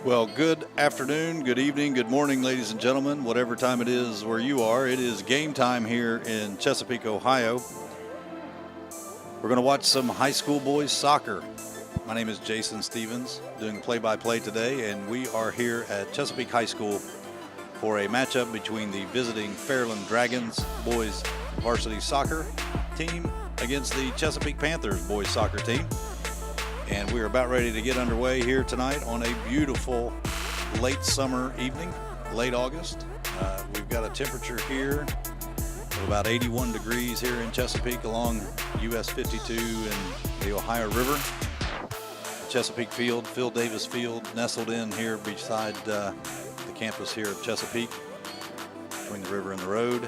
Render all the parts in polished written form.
Well, good afternoon, good evening, good morning, ladies and gentlemen. Whatever time it is where you are, it is game time here in Chesapeake, Ohio. We're going to watch some high school boys soccer. My name is Jason Stevens, doing the play-by-play today, and we are here at Chesapeake High School for a matchup between the visiting Fairland Dragons boys varsity soccer team against the Chesapeake Panthers boys soccer team. And we are about ready to get underway here tonight on a beautiful late summer evening, late August. We've got a temperature here of about 81 degrees here in Chesapeake along US 52 and the Ohio River. Chesapeake Field, Phil Davis Field, nestled in here beside the campus here of Chesapeake, between the river and the road.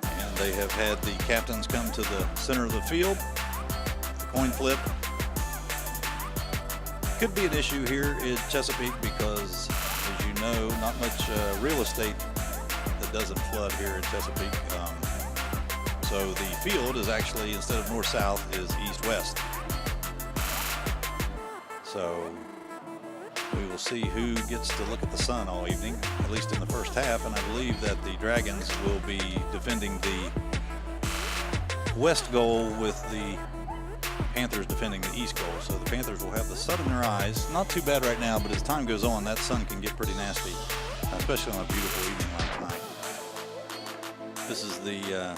And they have had the captains come to the center of the field. Coin flip. Could be an issue here in Chesapeake because, as you know, not much real estate that doesn't flood here in Chesapeake. So the field is actually, instead of north-south, is east-west. So we will see who gets to look at the sun all evening, at least in the first half. And I believe that the Dragons will be defending the west goal with the Panthers defending the east goal. So the Panthers will have the sun in their eyes. Not too bad right now, but as time goes on, that sun can get pretty nasty, especially on a beautiful evening like tonight. This is the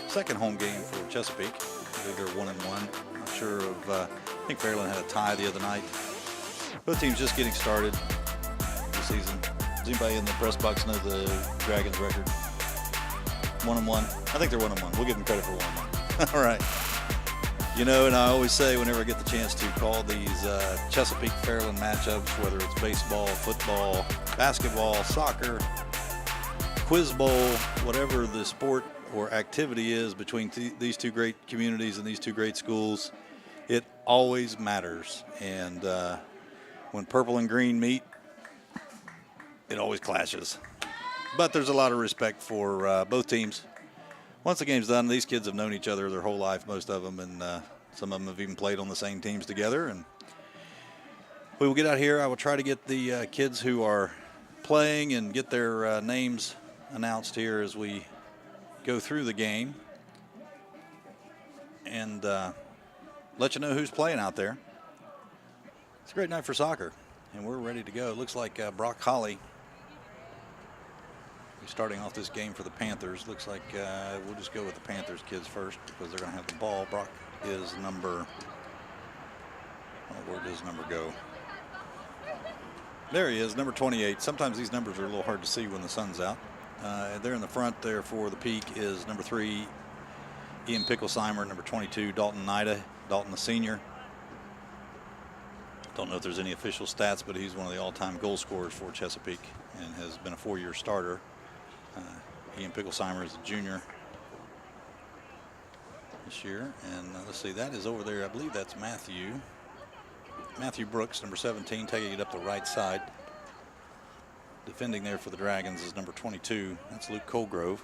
second home game for Chesapeake. I believe they're 1-1. Not sure of, I think Fairland had a tie the other night. Both teams just getting started this season. Does anybody in the press box know the Dragons record? 1-1. I think they're 1-1. We'll give them credit for 1-1. All right. You know, and I always say whenever I get the chance to call these Chesapeake Fairland matchups, whether it's baseball, football, basketball, soccer, quiz bowl, whatever the sport or activity is between these two great communities and these two great schools, it always matters. And when purple and green meet, it always clashes. But there's a lot of respect for both teams. Once the game's done, these kids have known each other their whole life, most of them, and some of them have even played on the same teams together. And we will get out here. I will try to get the kids who are playing and get their names announced here as we go through the game and let you know who's playing out there. It's a great night for soccer, and we're ready to go. It looks like Brock Holly starting off this game for the Panthers. Looks like we'll just go with the Panthers kids first because they're going to have the ball. Brock is number, where does number go? There he is, number 28. Sometimes these numbers are a little hard to see when the sun's out. There in the front there for the Peak is number 3, Ian Picklesheimer, number 22, Dalton Nida. Dalton the senior. Don't know if there's any official stats, but he's one of the all-time goal scorers for Chesapeake and has been a 4-year starter. Ian Picklesheimer is a junior this year. And let's see, that is over there. I believe that's Matthew Brooks, number 17, taking it up the right side. Defending there for the Dragons is number 22. That's Luke Colgrove.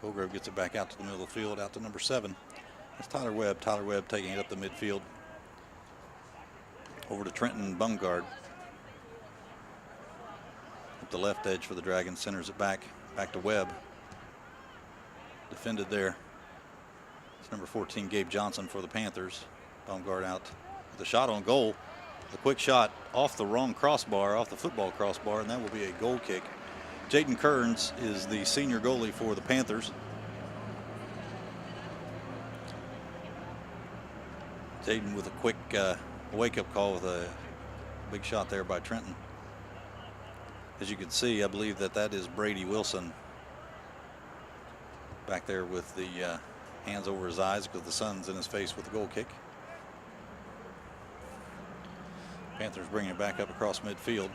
Colgrove gets it back out to the middle of the field, out to number 7. That's Tyler Webb. Tyler Webb taking it up the midfield. Over to Trenton Bungard. Up the left edge for the Dragons, centers it back to Webb. Defended there. It's number 14, Gabe Johnson for the Panthers. Bungard out with a shot on goal. A quick shot off the wrong crossbar, off the football crossbar, and that will be a goal kick. Jaden Kearns is the senior goalie for the Panthers. Jaden with a quick wake-up call with a big shot there by Trenton. As you can see, I believe that is Brady Wilson back there with the hands over his eyes because the sun's in his face with the goal kick. Panthers bringing it back up across midfield.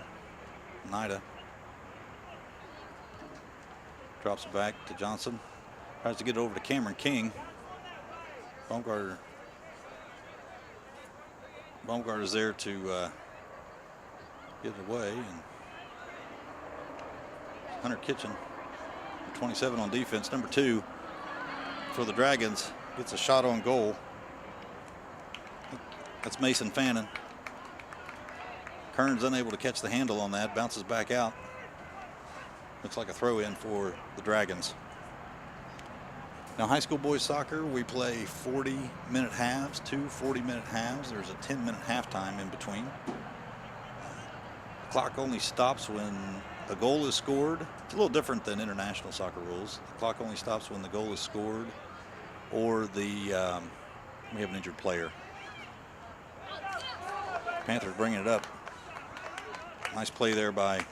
Nida drops it back to Johnson. Tries to get it over to Cameron King. Baumgartner is there to get it away. And Hunter Kitchen, 27 on defense, number 2 for the Dragons, gets a shot on goal. That's Mason Fannin. Kearns unable to catch the handle on that, bounces back out. Looks like a throw in for the Dragons. Now, high school boys soccer, we play 40-minute halves, 2 40-minute halves. There's a 10-minute halftime in between. The clock only stops when a goal is scored. It's a little different than international soccer rules. The clock only stops when the goal is scored or we have an injured player. Panthers bringing it up. Nice play there by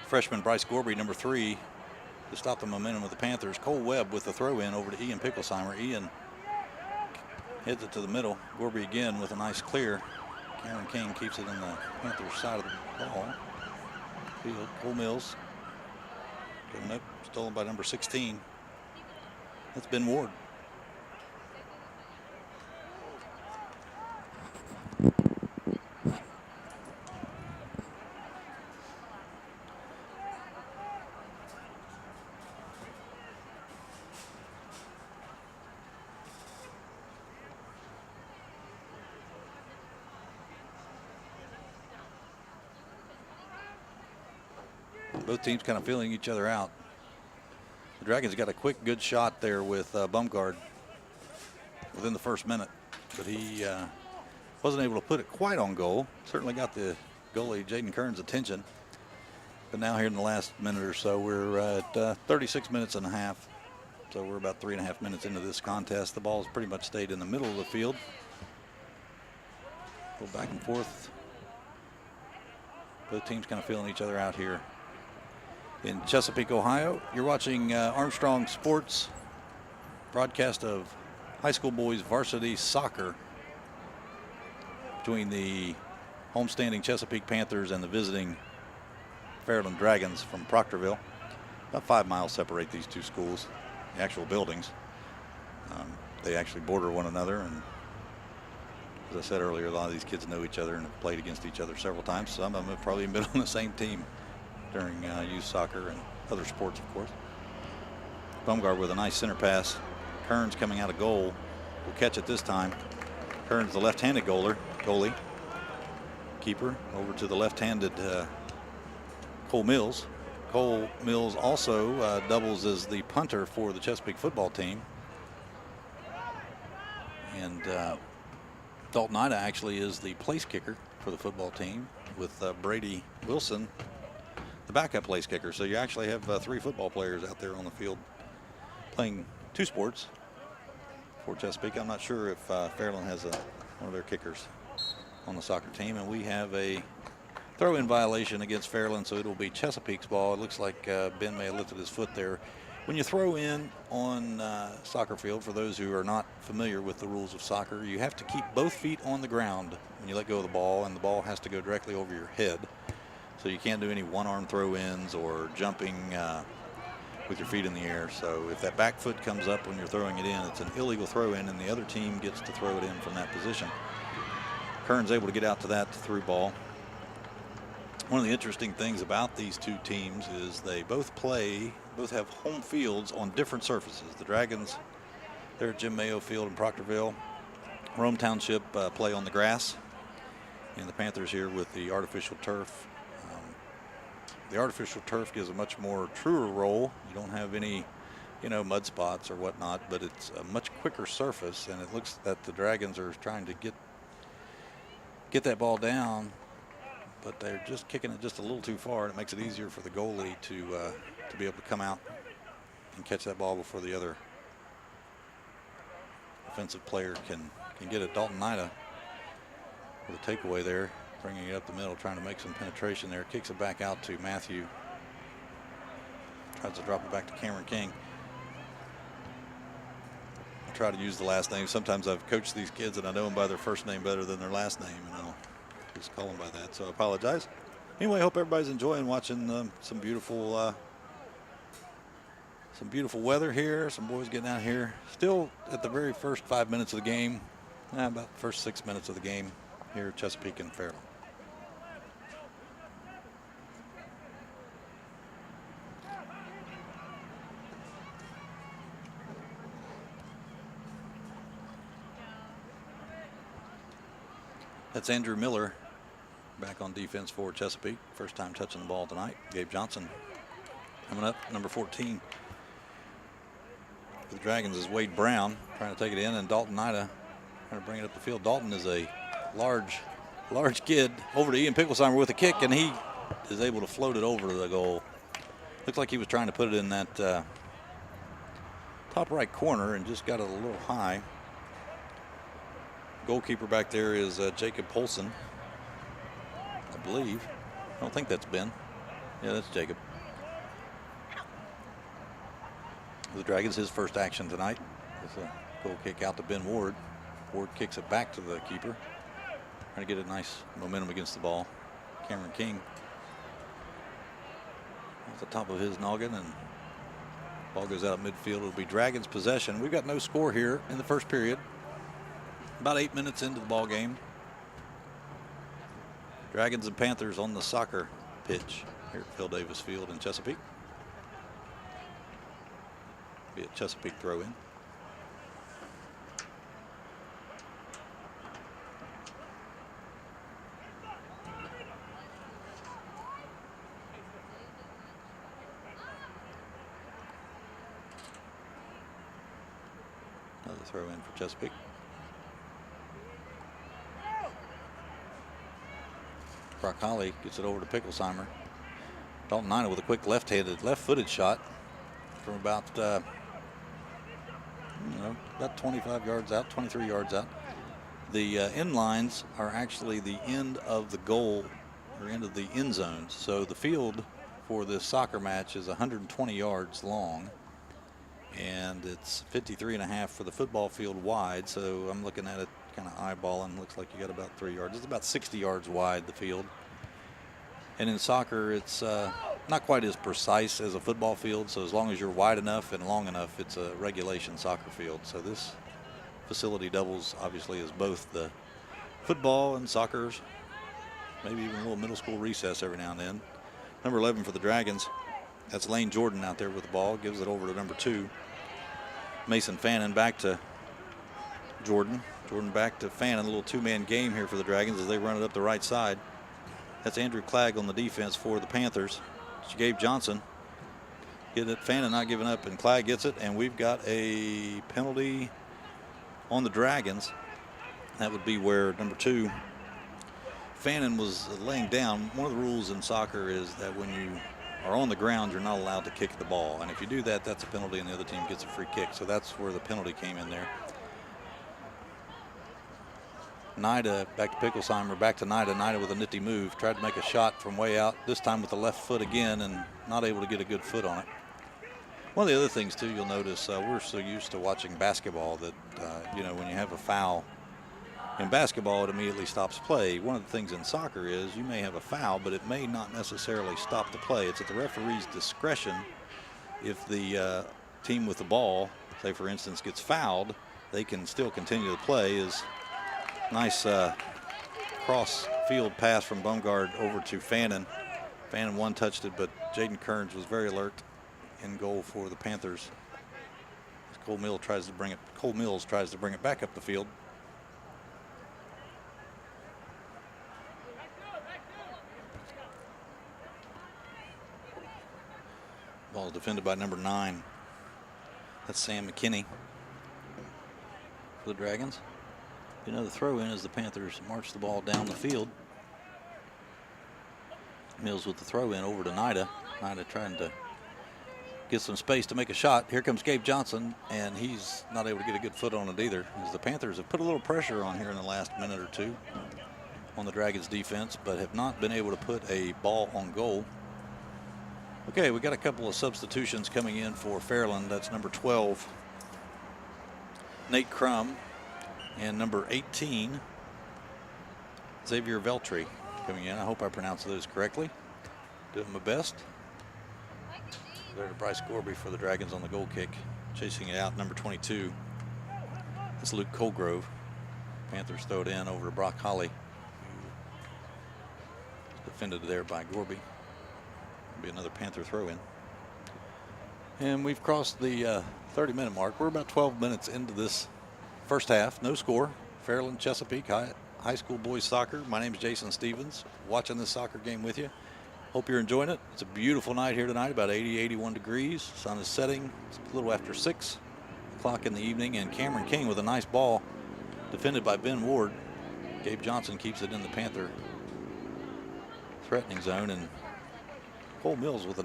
freshman Bryce Gorby, number 3, to stop the momentum of the Panthers. Cole Webb with the throw in over to Ian Picklesheimer. Ian heads it to the middle. Gorby again with a nice clear. Cameron King keeps it in the Panthers side of the ball. Field. Cole Mills coming up, stolen by number 16. That's Ben Ward. Both teams kind of feeling each other out. The Dragons got a quick, good shot there with Bumgard within the first minute, but he wasn't able to put it quite on goal. Certainly got the goalie Jaden Kearns' attention. But now here in the last minute or so, we're at 36 minutes and a half. So we're about 3.5 minutes into this contest. The ball's pretty much stayed in the middle of the field. Go back and forth. Both teams kind of feeling each other out here in Chesapeake, Ohio. You're watching Armstrong Sports, broadcast of high school boys varsity soccer between the homestanding Chesapeake Panthers and the visiting Fairland Dragons from Proctorville. About 5 miles separate these two schools, the actual buildings. They actually border one another, and as I said earlier, a lot of these kids know each other and have played against each other several times. Some of them have probably been on the same team during youth soccer and other sports, of course. Bumgard with a nice center pass. Kearns coming out of goal. Will catch it this time. Kearns, the left-handed goalie. Keeper over to the left-handed Cole Mills. Cole Mills also doubles as the punter for the Chesapeake football team. And Dalton Ida actually is the place kicker for the football team with Brady Wilson, the backup place kicker. So you actually have 3 football players out there on the field playing 2 sports for Chesapeake. I'm not sure if Fairland has one of their kickers on the soccer team. And we have a throw-in violation against Fairland, so it'll be Chesapeake's ball. It looks like Ben may have lifted his foot there. When you throw in on soccer field, for those who are not familiar with the rules of soccer, you have to keep both feet on the ground when you let go of the ball, and the ball has to go directly over your head. So you can't do any one-arm throw-ins or jumping with your feet in the air. So if that back foot comes up when you're throwing it in, it's an illegal throw-in, and the other team gets to throw it in from that position. Kearns able to get out to that through ball. One of the interesting things about these two teams is they both have home fields on different surfaces. The Dragons, they're at Jim Mayo Field in Proctorville. Rome Township play on the grass, and the Panthers here with the artificial turf. The artificial turf gives a much more truer roll. You don't have any, mud spots or whatnot, but it's a much quicker surface, and it looks that the Dragons are trying to get that ball down, but they're just kicking it just a little too far, and it makes it easier for the goalie to be able to come out and catch that ball before the other offensive player can get it. Dalton Ida with a takeaway there, bringing it up the middle, trying to make some penetration there. Kicks it back out to Matthew. Tries to drop it back to Cameron King. I try to use the last name. Sometimes I've coached these kids and I know them by their first name better than their last name, and I'll just call them by that, so I apologize. Anyway, I hope everybody's enjoying watching some beautiful weather here. Some boys getting out here. Still at the very first 5 minutes of the game, about the first 6 minutes of the game here at Chesapeake and Fairland. That's Andrew Miller back on defense for Chesapeake. First time touching the ball tonight. Gabe Johnson coming up, number 14. For the Dragons is Wade Brown trying to take it in, and Dalton Nida trying to bring it up the field. Dalton is a large kid. Over to Ian Picklesheimer with a kick, and he is able to float it over to the goal. Looks like he was trying to put it in that top right corner and just got it a little high. Goalkeeper back there is Jacob Polson, I believe. I don't think that's Ben. Yeah, that's Jacob. The Dragons, his first action tonight is a goal kick out to Ben Ward. Ward kicks it back to the keeper. Trying to get a nice momentum against the ball. Cameron King off the top of his noggin, and ball goes out midfield. It'll be Dragons possession. We've got no score here in the first period. About 8 minutes into the ball game. Dragons and Panthers on the soccer pitch here at Phil Davis Field in Chesapeake. Be a Chesapeake throw in. Another throw in for Chesapeake. Brock Holly gets it over to Picklesheimer. Dalton Nina with a quick left-footed shot from about about 25 yards out, 23 yards out. The end lines are actually the end of the goal or end of the end zones. So the field for this soccer match is 120 yards long, and it's 53.5 for the football field wide. So I'm looking at it kind of eyeballing. Looks like you got about 3 yards. It's about 60 yards wide, the field. And in soccer, it's not quite as precise as a football field. So as long as you're wide enough and long enough, it's a regulation soccer field. So this facility doubles, obviously, as both the football and soccer's, maybe even a little middle school recess every now and then. Number 11 for the Dragons, that's Lane Jordan out there with the ball. Gives it over to number 2. Mason Fannin back to Jordan. Jordan back to Fannin. A little two-man game here for the Dragons as they run it up the right side. That's Andrew Clagg on the defense for the Panthers. It's Gabe Johnson. Get it. Fannin not giving up, and Clagg gets it. And we've got a penalty on the Dragons. That would be where number 2, Fannin, was laying down. One of the rules in soccer is that when you are on the ground, you're not allowed to kick the ball. And if you do that, that's a penalty, and the other team gets a free kick. So that's where the penalty came in there. Nida back to Picklesheimer, back to Nida. Nida with a nifty move. Tried to make a shot from way out, this time with the left foot again, and not able to get a good foot on it. One of the other things, too, you'll notice, we're so used to watching basketball that, when you have a foul in basketball, it immediately stops play. One of the things in soccer is you may have a foul, but it may not necessarily stop the play. It's at the referee's discretion. If the team with the ball, say, for instance, gets fouled, they can still continue to play. Nice cross-field pass from Bumgard over to Fannin. Fannin one-touched it, but Jaden Kearns was very alert in goal for the Panthers. Cole Mills tries to bring it back up the field. Ball is defended by number 9. That's Sam McKinney for the Dragons. Another throw in as the Panthers march the ball down the field. Mills with the throw in over to Nida. Nida trying to get some space to make a shot. Here comes Gabe Johnson, and he's not able to get a good foot on it either, as the Panthers have put a little pressure on here in the last minute or two on the Dragons defense, but have not been able to put a ball on goal. Okay, we got a couple of substitutions coming in for Fairland. That's number 12, Nate Crum, and number 18, Xavier Veltri coming in. I hope I pronounced those correctly. Doing my best. There's Bryce Gorby for the Dragons on the goal kick. Chasing it out, number 22. That's Luke Colgrove. Panthers throw it in over to Brock Holly. Defended there by Gorby. Be another Panther throw in. And we've crossed the 30-minute mark. We're about 12 minutes into this first half. No score. Fairland Chesapeake high school boys soccer. My name is Jason Stevens, watching this soccer game with you. Hope you're enjoying it. It's a beautiful night here tonight, about 80, 81 degrees. Sun is setting. It's a little after 6 o'clock in the evening, and Cameron King with a nice ball defended by Ben Ward. Gabe Johnson keeps it in the Panther threatening zone, and Cole Mills with a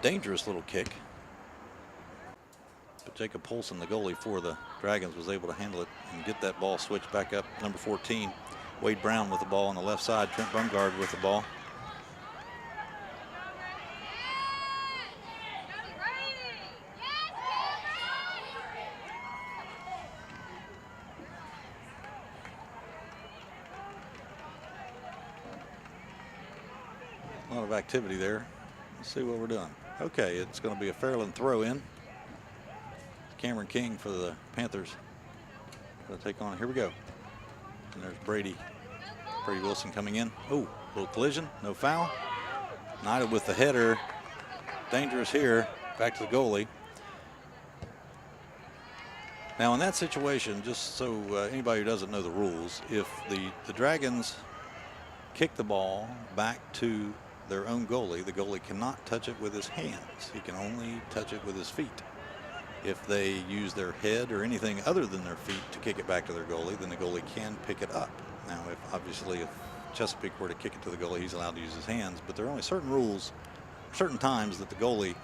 dangerous little kick. But Jacob Polson, the goalie for the Dragons, was able to handle it and get that ball switched back up. Number 14, Wade Brown with the ball on the left side. Trent Bumgard with the ball. A lot of activity there. Let's see what we're doing. Okay, it's going to be a Fairland throw in. Cameron King for the Panthers. Going to take on. Here we go. And there's Brady Wilson coming in. Oh, little collision, no foul. Nida with the header. Dangerous here. Back to the goalie. Now in that situation, just so anybody who doesn't know the rules, if the Dragons kick the ball back to their own goalie, the goalie cannot touch it with his hands. He can only touch it with his feet. If they use their head or anything other than their feet to kick it back to their goalie, then the goalie can pick it up. Now, if Chesapeake were to kick it to the goalie, he's allowed to use his hands, but there are only certain rules, certain times that the goalie,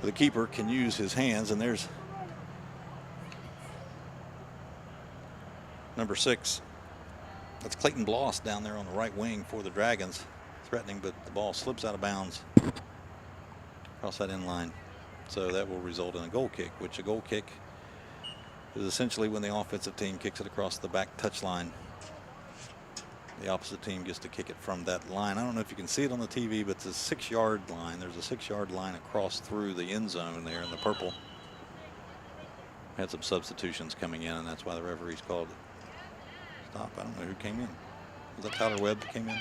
the keeper, can use his hands, and there's number 6. That's Clayton Bloss down there on the right wing for the Dragons, threatening, but the ball slips out of bounds across that end line. So that will result in a goal kick, which a goal kick is essentially when the offensive team kicks it across the back touchline. The opposite team gets to kick it from that line. I don't know if you can see it on the TV, but it's a 6-yard line. There's a 6-yard line across through the end zone there in the purple. Had some substitutions coming in, and that's why the referees called it stop. I don't know who came in. Was that Tyler Webb that came in?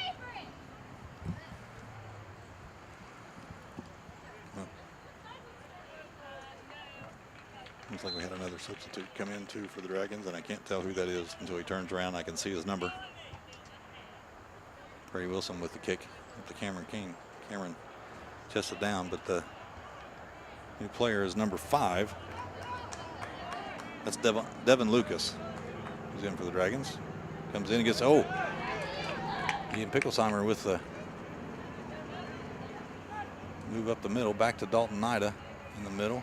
Looks like we had another substitute come in too for the Dragons, and I can't tell who that is until he turns around. I can see his number. Brady Wilson with the kick at the Cameron King. Cameron chested down, but the new player is number 5. That's Devin Lucas, who's in for the Dragons. Comes in and gets, Ian Picklesheimer with the move up the middle, back to Dalton Nida in the middle.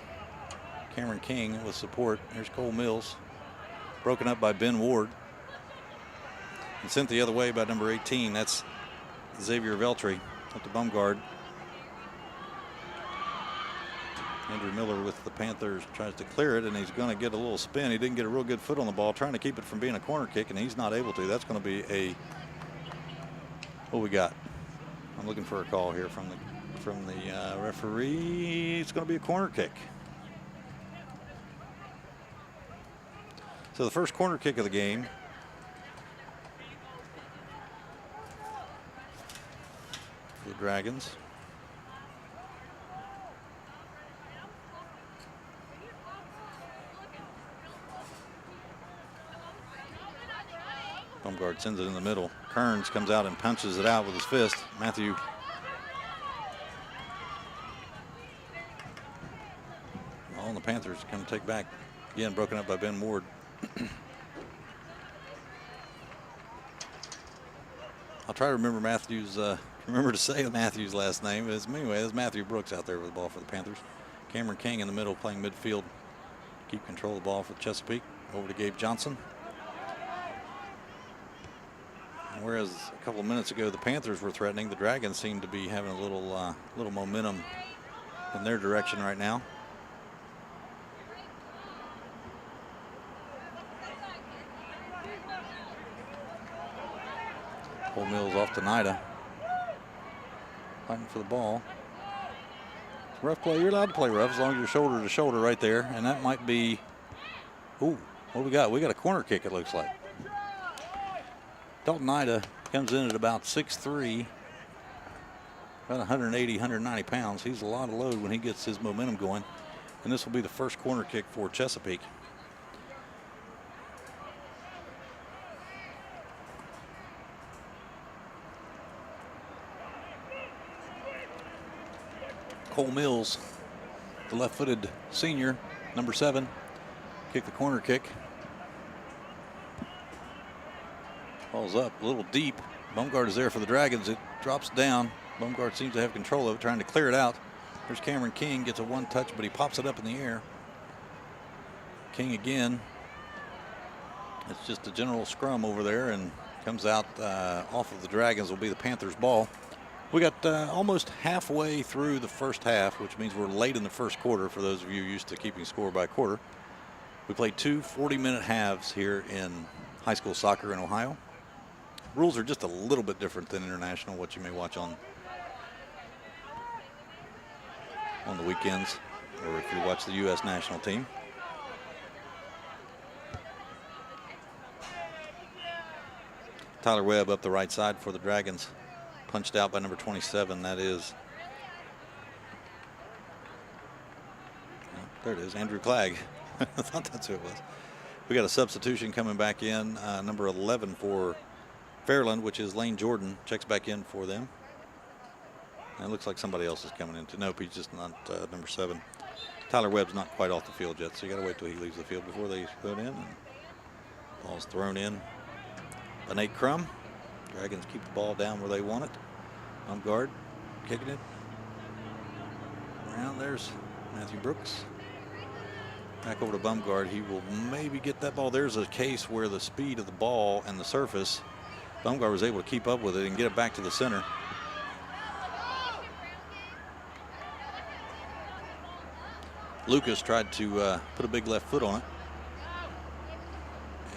Cameron King with support. Here's Cole Mills, broken up by Ben Ward, and sent the other way by number 18. That's Xavier Veltri up to Bumgard. Andrew Miller with the Panthers tries to clear it, and he's going to get a little spin. He didn't get a real good foot on the ball, trying to keep it from being a corner kick, and he's not able to. That's going to be what we got? I'm looking for a call here from the referee. It's going to be a corner kick. So the first corner kick of the game for the Dragons. Bumgard sends it in the middle. Kearns comes out and punches it out with his fist. Matthew. All the Panthers come to take back. Again, broken up by Ben Ward. I'll try to remember to say Matthew's last name. Anyway, there's Matthew Brooks out there with the ball for the Panthers. Cameron King in the middle playing midfield. Keep control of the ball for Chesapeake. Over to Gabe Johnson. And whereas a couple of minutes ago the Panthers were threatening, the Dragons seem to be having a little momentum in their direction right now. Cole Mills off to Nida. Fighting for the ball. Rough play. You're allowed to play rough as long as you're shoulder to shoulder right there. And that might be. Ooh, what do we got? We got a corner kick, it looks like. Dalton Nida comes in at about 6'3", about 180, 190 pounds. He's a lot of load when he gets his momentum going. And this will be the first corner kick for Chesapeake. Cole Mills, the left-footed senior, number 7, kick the corner kick. Falls up a little deep. Bumgard is there for the Dragons. It drops down. Bumgard seems to have control of it, trying to clear it out. There's Cameron King, gets a one touch, but he pops it up in the air. King again. It's just a general scrum over there and comes out off of the Dragons. Will be the Panthers' ball. We got almost halfway through the first half, which means we're late in the first quarter for those of you used to keeping score by quarter. We played 2 40-minute halves here in high school soccer in Ohio. Rules are just a little bit different than international, what you may watch on the weekends, or if you watch the U.S. national team. Tyler Webb up the right side for the Dragons, punched out by number 27. That is, there it is, Andrew Clegg. I thought that's who it was. We got a substitution coming back in, number 11 for Fairland, which is Lane Jordan, checks back in for them. And it looks like somebody else is coming in. Nope, he's just not number 7. Tyler Webb's not quite off the field yet, so you got to wait till he leaves the field before they put it in. And ball's thrown in by Nate Crum. Dragons keep the ball down where they want it. Bumgard kicking it. Around there's Matthew Brooks. Back over to Bumgard. He will maybe get that ball. There's a case where the speed of the ball and the surface, Bumgard was able to keep up with it and get it back to the center. Lucas tried to put a big left foot on it.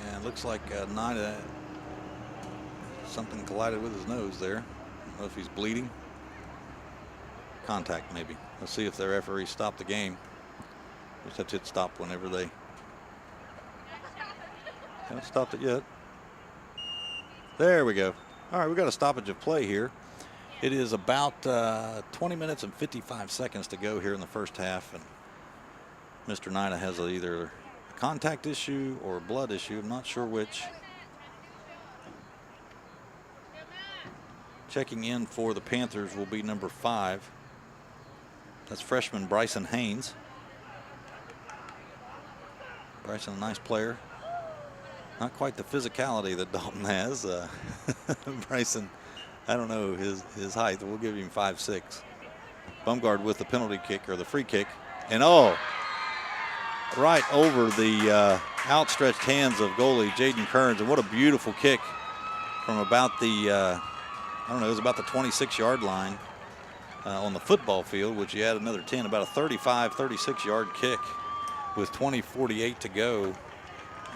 And it looks like Nida, something collided with his nose there. I don't know if he's bleeding. Contact maybe. Let's see if their referee stopped the game. Just have to hit stop whenever they haven't stopped it yet. There we go. All right, we got a stoppage of play here. It is about 20 minutes and 55 seconds to go here in the first half, and Mr. Nida has either a contact issue or a blood issue. I'm not sure which. Checking in for the Panthers will be number 5. That's freshman Bryson Haynes. Bryson, a nice player. Not quite the physicality that Dalton has. Bryson, I don't know his height. We'll give him 5'6". Bumgard with the penalty kick, or the free kick. And right over the outstretched hands of goalie Jaden Kearns. And what a beautiful kick from about the, I don't know, it was about the 26-yard line on the football field, which you add another 10, about a 35, 36-yard kick with 20:48 to go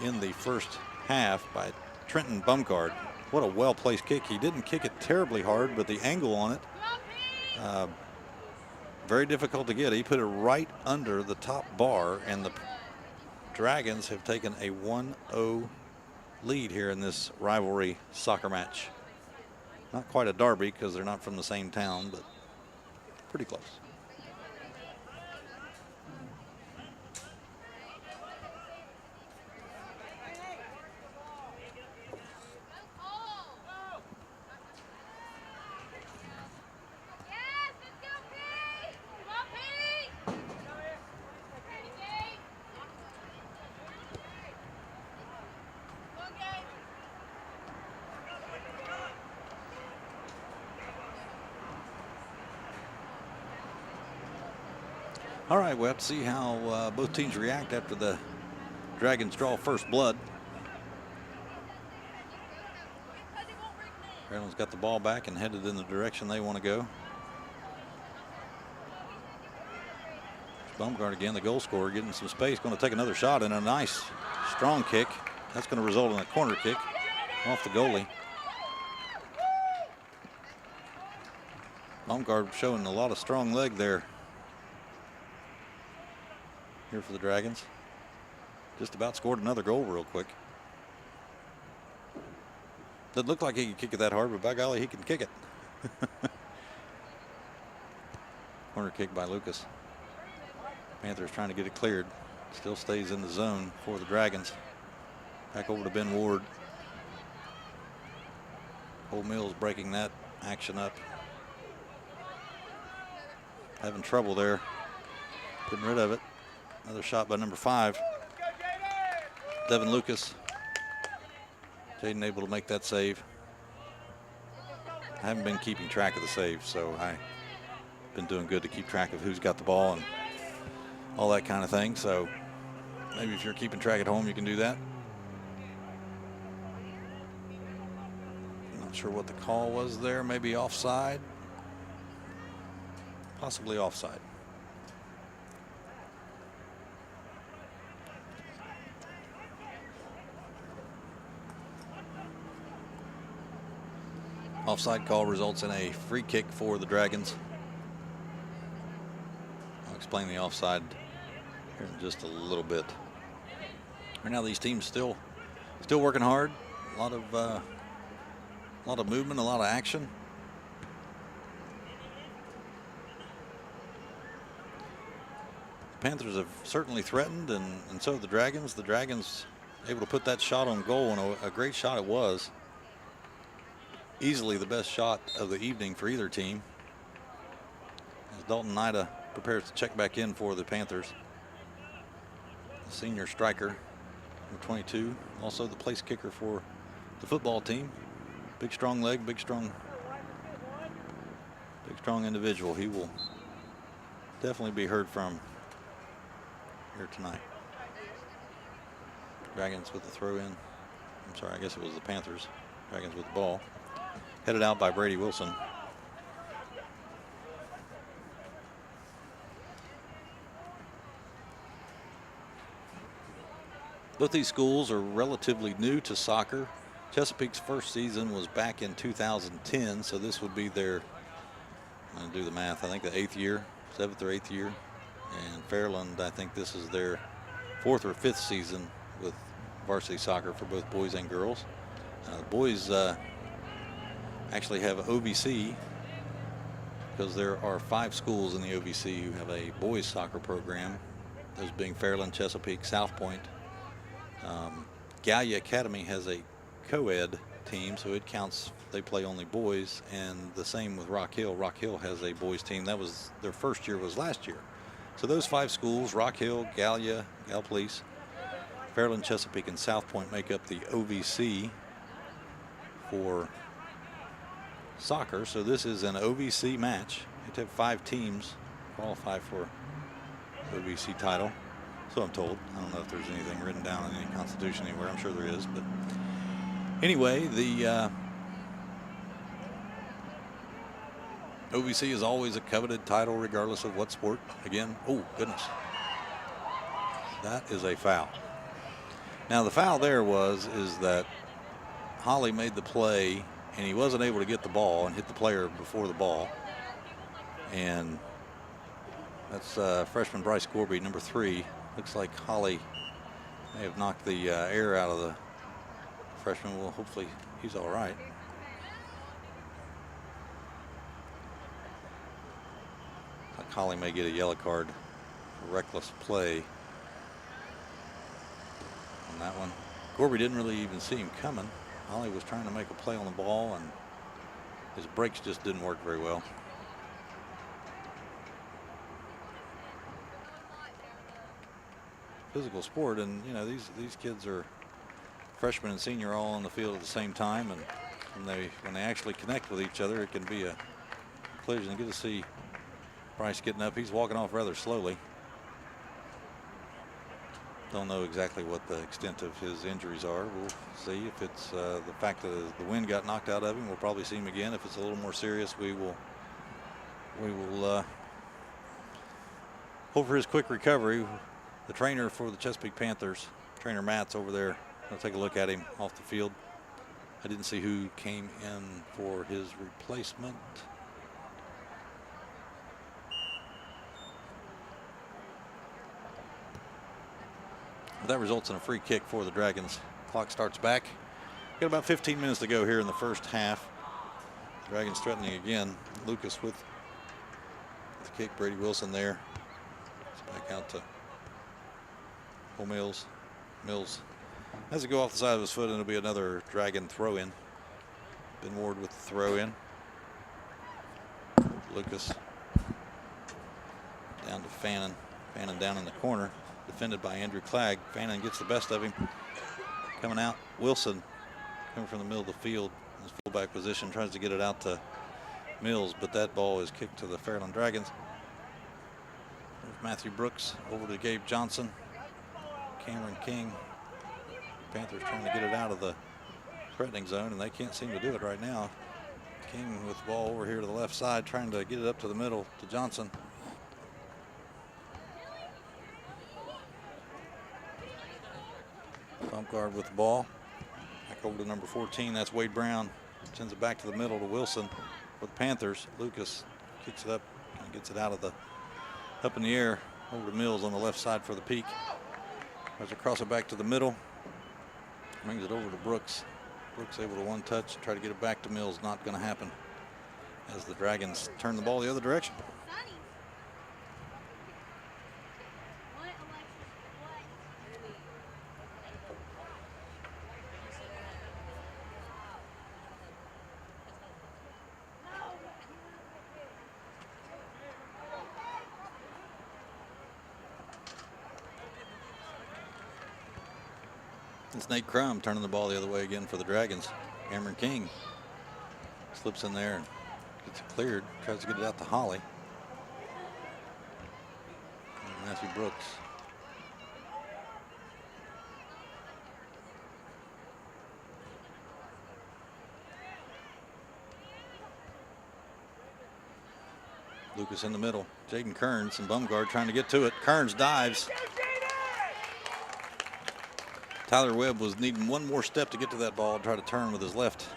in the first half by Trenton Bumgard. What a well-placed kick. He didn't kick it terribly hard, but the angle on it, very difficult to get. He put it right under the top bar, and the Dragons have taken a 1-0 lead here in this rivalry soccer match. Not quite a derby because they're not from the same town, but pretty close. All right, we'll have to see how both teams react after the Dragons draw first blood. Fairland's got the ball back and headed in the direction they want to go. Bumgard again, the goal scorer, getting some space, going to take another shot, and a nice strong kick. That's going to result in a corner kick off the goalie. Bumgard showing a lot of strong leg there. Here for the Dragons. Just about scored another goal real quick. Doesn't look like he can kick it that hard, but by golly, he can kick it. Corner kick by Lucas. Panthers trying to get it cleared. Still stays in the zone for the Dragons. Back over to Ben Ward. Cole Mills breaking that action up. having trouble there getting rid of it. Another shot by number 5, Devin Lucas. Jaden able to make that save. I haven't been keeping track of the saves, so I've been doing good to keep track of who's got the ball and all that kind of thing. So maybe if you're keeping track at home, you can do that. Not sure what the call was there. Maybe offside. Possibly offside. Offside call results in a free kick for the Dragons. I'll explain the offside here in just a little bit. Right now, these teams still working hard. A lot of movement, a lot of action. The Panthers have certainly threatened, and so have the Dragons. The Dragons able to put that shot on goal, and a great shot it was. Easily the best shot of the evening for either team. As Dalton Nida prepares to check back in for the Panthers. The senior striker, number 22, also the place kicker for the football team. Big strong leg, big strong individual. He will definitely be heard from here tonight. Dragons with the throw in. I'm sorry, I guess it was the Panthers. Dragons with the ball. Headed out by Brady Wilson. Both these schools are relatively new to soccer. Chesapeake's first season was back in 2010, so this would be their, I'm going to do the math, I think the 8th year, 7th or 8th year. And Fairland, I think this is their 4th or 5th season with varsity soccer for both boys and girls. The boys actually have OVC because there are 5 schools in the OVC who have a boys soccer program, those being Fairland, Chesapeake, South Point. Gallia Academy has a co-ed team, so it counts, they play only boys, and the same with Rock Hill. Rock Hill has a boys team. That was their first year, was last year. So those 5 schools, Rock Hill, Gallia, Gal Police, Fairland, Chesapeake, and South Point make up the OVC for soccer. So this is an OVC match. You have to have 5 teams qualify for OVC title. So I'm told. I don't know if there's anything written down in any constitution anywhere. I'm sure there is. But anyway, the OVC is always a coveted title regardless of what sport. Again, oh goodness. That is a foul. Now the foul there is that Holly made the play and he wasn't able to get the ball and hit the player before the ball. And that's freshman Bryce Gorby, number 3. Looks like Holly may have knocked the air out of the freshman. Well, hopefully he's all right. Like Holly may get a yellow card for reckless play on that one. Gorby didn't really even see him coming. Holly was trying to make a play on the ball, and his brakes just didn't work very well. Physical sport, and you know these kids are freshmen and senior all on the field at the same time, and when they actually connect with each other, it can be a collision. Good to see Bryce getting up. He's walking off rather slowly. Don't know exactly what the extent of his injuries are. We'll see. If it's the fact that the wind got knocked out of him, we'll probably see him again. If it's a little more serious, we will hope for his quick recovery. The trainer for the Chesapeake Panthers, trainer Matt's over there. I'll take a look at him off the field. I didn't see who came in for his replacement. That results in a free kick for the Dragons. Clock starts back. Got about 15 minutes to go here in the first half. Dragons threatening again. Lucas with the kick. Brady Wilson there. It's back out to Mills. Has to go off the side of his foot, and it'll be another Dragon throw in. Ben Ward with the throw in. Lucas Down to Fannin. Fannin down in the corner, defended by Andrew Clagg. Fannin gets the best of him. Coming out, Wilson coming from the middle of the field in his fullback position, tries to get it out to Mills, but that ball is kicked to the Fairland Dragons. There's Matthew Brooks over to Gabe Johnson. Cameron King. Panthers trying to get it out of the threatening zone, and they can't seem to do it right now. King with the ball over here to the left side, trying to get it up to the middle to Johnson. Bump guard with the ball. Back over to number 14. That's Wade Brown. Sends it back to the middle to Wilson for the Panthers. Lucas kicks it up and gets it out of the up in the air over to Mills on the left side for the Peak. Tries to cross it back to the middle. Brings it over to Brooks. Brooks able to one touch, try to get it back to Mills. Not going to happen as the Dragons turn the ball the other direction. It's Nate Crum turning the ball the other way again for the Dragons. Cameron King slips in there and gets it cleared. Tries to get it out to Holly. And Matthew Brooks. Lucas in the middle. Jaden Kearns and Bumgard trying to get to it. Kearns dives. Tyler Webb was needing one more step to get to that ball and try to turn with his left.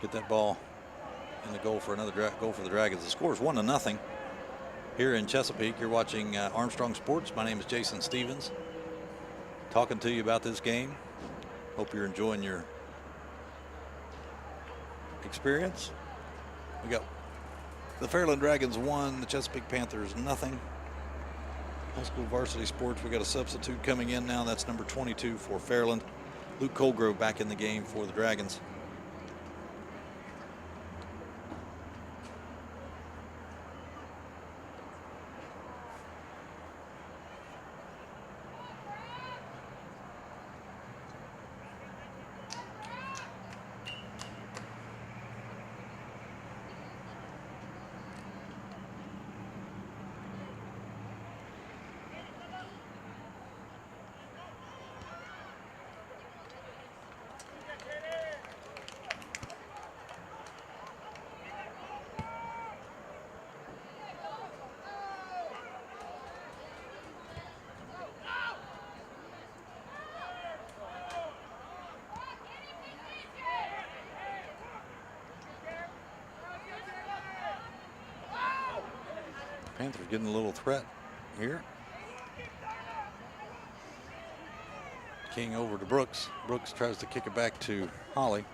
Get that ball in the goal for another goal for the Dragons. The score is 1-0 here in Chesapeake. You're watching Armstrong Sports. My name is Jason Stevens. Talking to you about this game. Hope you're enjoying your experience. We got the Fairland Dragons 1, the Chesapeake Panthers 0. High school varsity sports, we got a substitute coming in now. That's number 22 for Fairland. Luke Colgrove back in the game for the Dragons. Panthers getting a little threat here. King over to Brooks. Brooks tries to kick it back to Holly.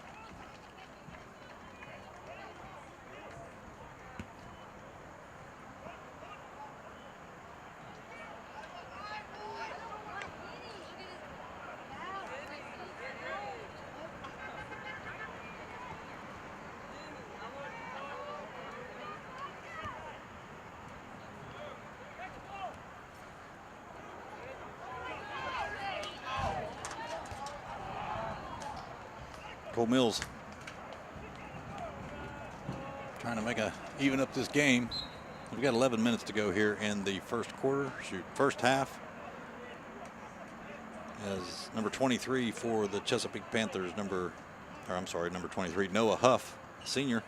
Cole Mills trying to make even up this game. We've got 11 minutes to go here in the first half. As number 23 for the Chesapeake Panthers, number 23, Noah Huff, senior,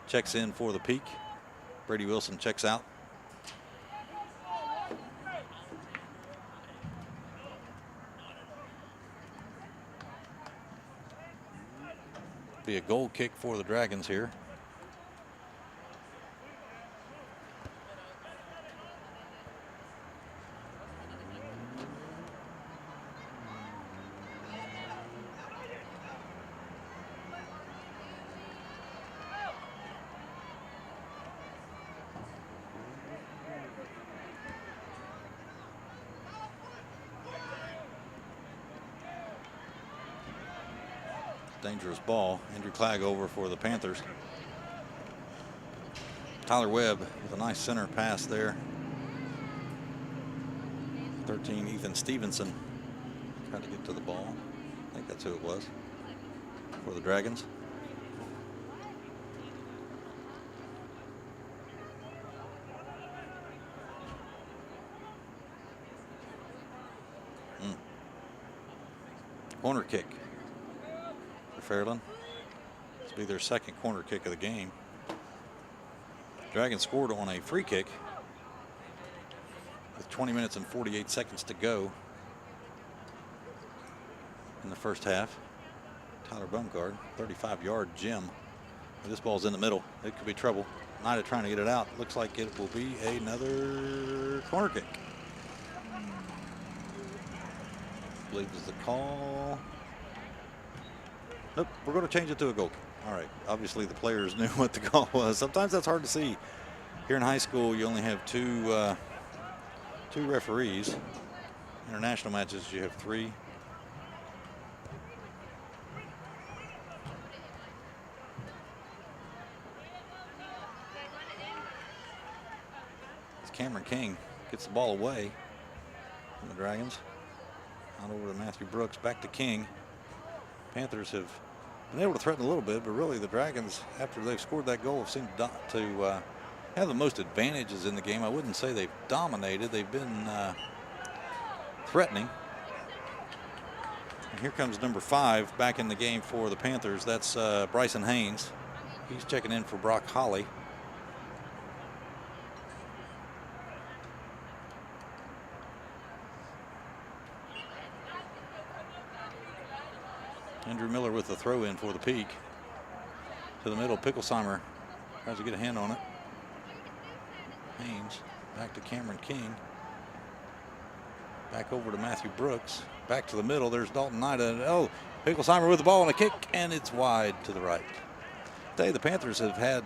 checks in for the Peak. Brady Wilson checks out. Be a goal kick for the Dragons here. Dangerous ball. Andrew Clagg over for the Panthers. Tyler Webb with a nice center pass there. 13, Ethan Stevenson tried to get to the ball. I think that's who it was for the Dragons. Corner kick for Fairland. This will be their second corner kick of the game. Dragons scored on a free kick with 20 minutes and 48 seconds to go in the first half. Tyler Bumgard, 35-yard gem. This ball's in the middle. It could be trouble. Nida trying to get it out. Looks like it will be another corner kick. I believe is the call. Nope, we're going to change it to a goal kick. All right, obviously the players knew what the call was. Sometimes that's hard to see. Here in high school, you only have two referees. International matches, you have 3. As Cameron King gets the ball away from the Dragons. Out over to Matthew Brooks, back to King. Panthers have been able to threaten a little bit, but really the Dragons, after they've scored that goal, have seemed to have the most advantages in the game. I wouldn't say they've dominated. They've been threatening. And here comes number 5 back in the game for the Panthers. That's Bryson Haynes. He's checking in for Brock Holly. Andrew Miller with the throw in for the Peak. To the middle, Picklesheimer tries to get a hand on it. Haynes back to Cameron King. Back over to Matthew Brooks. Back to the middle. There's Dalton Nida. Oh, Picklesheimer with the ball and a kick, and it's wide to the right. Today, the Panthers have had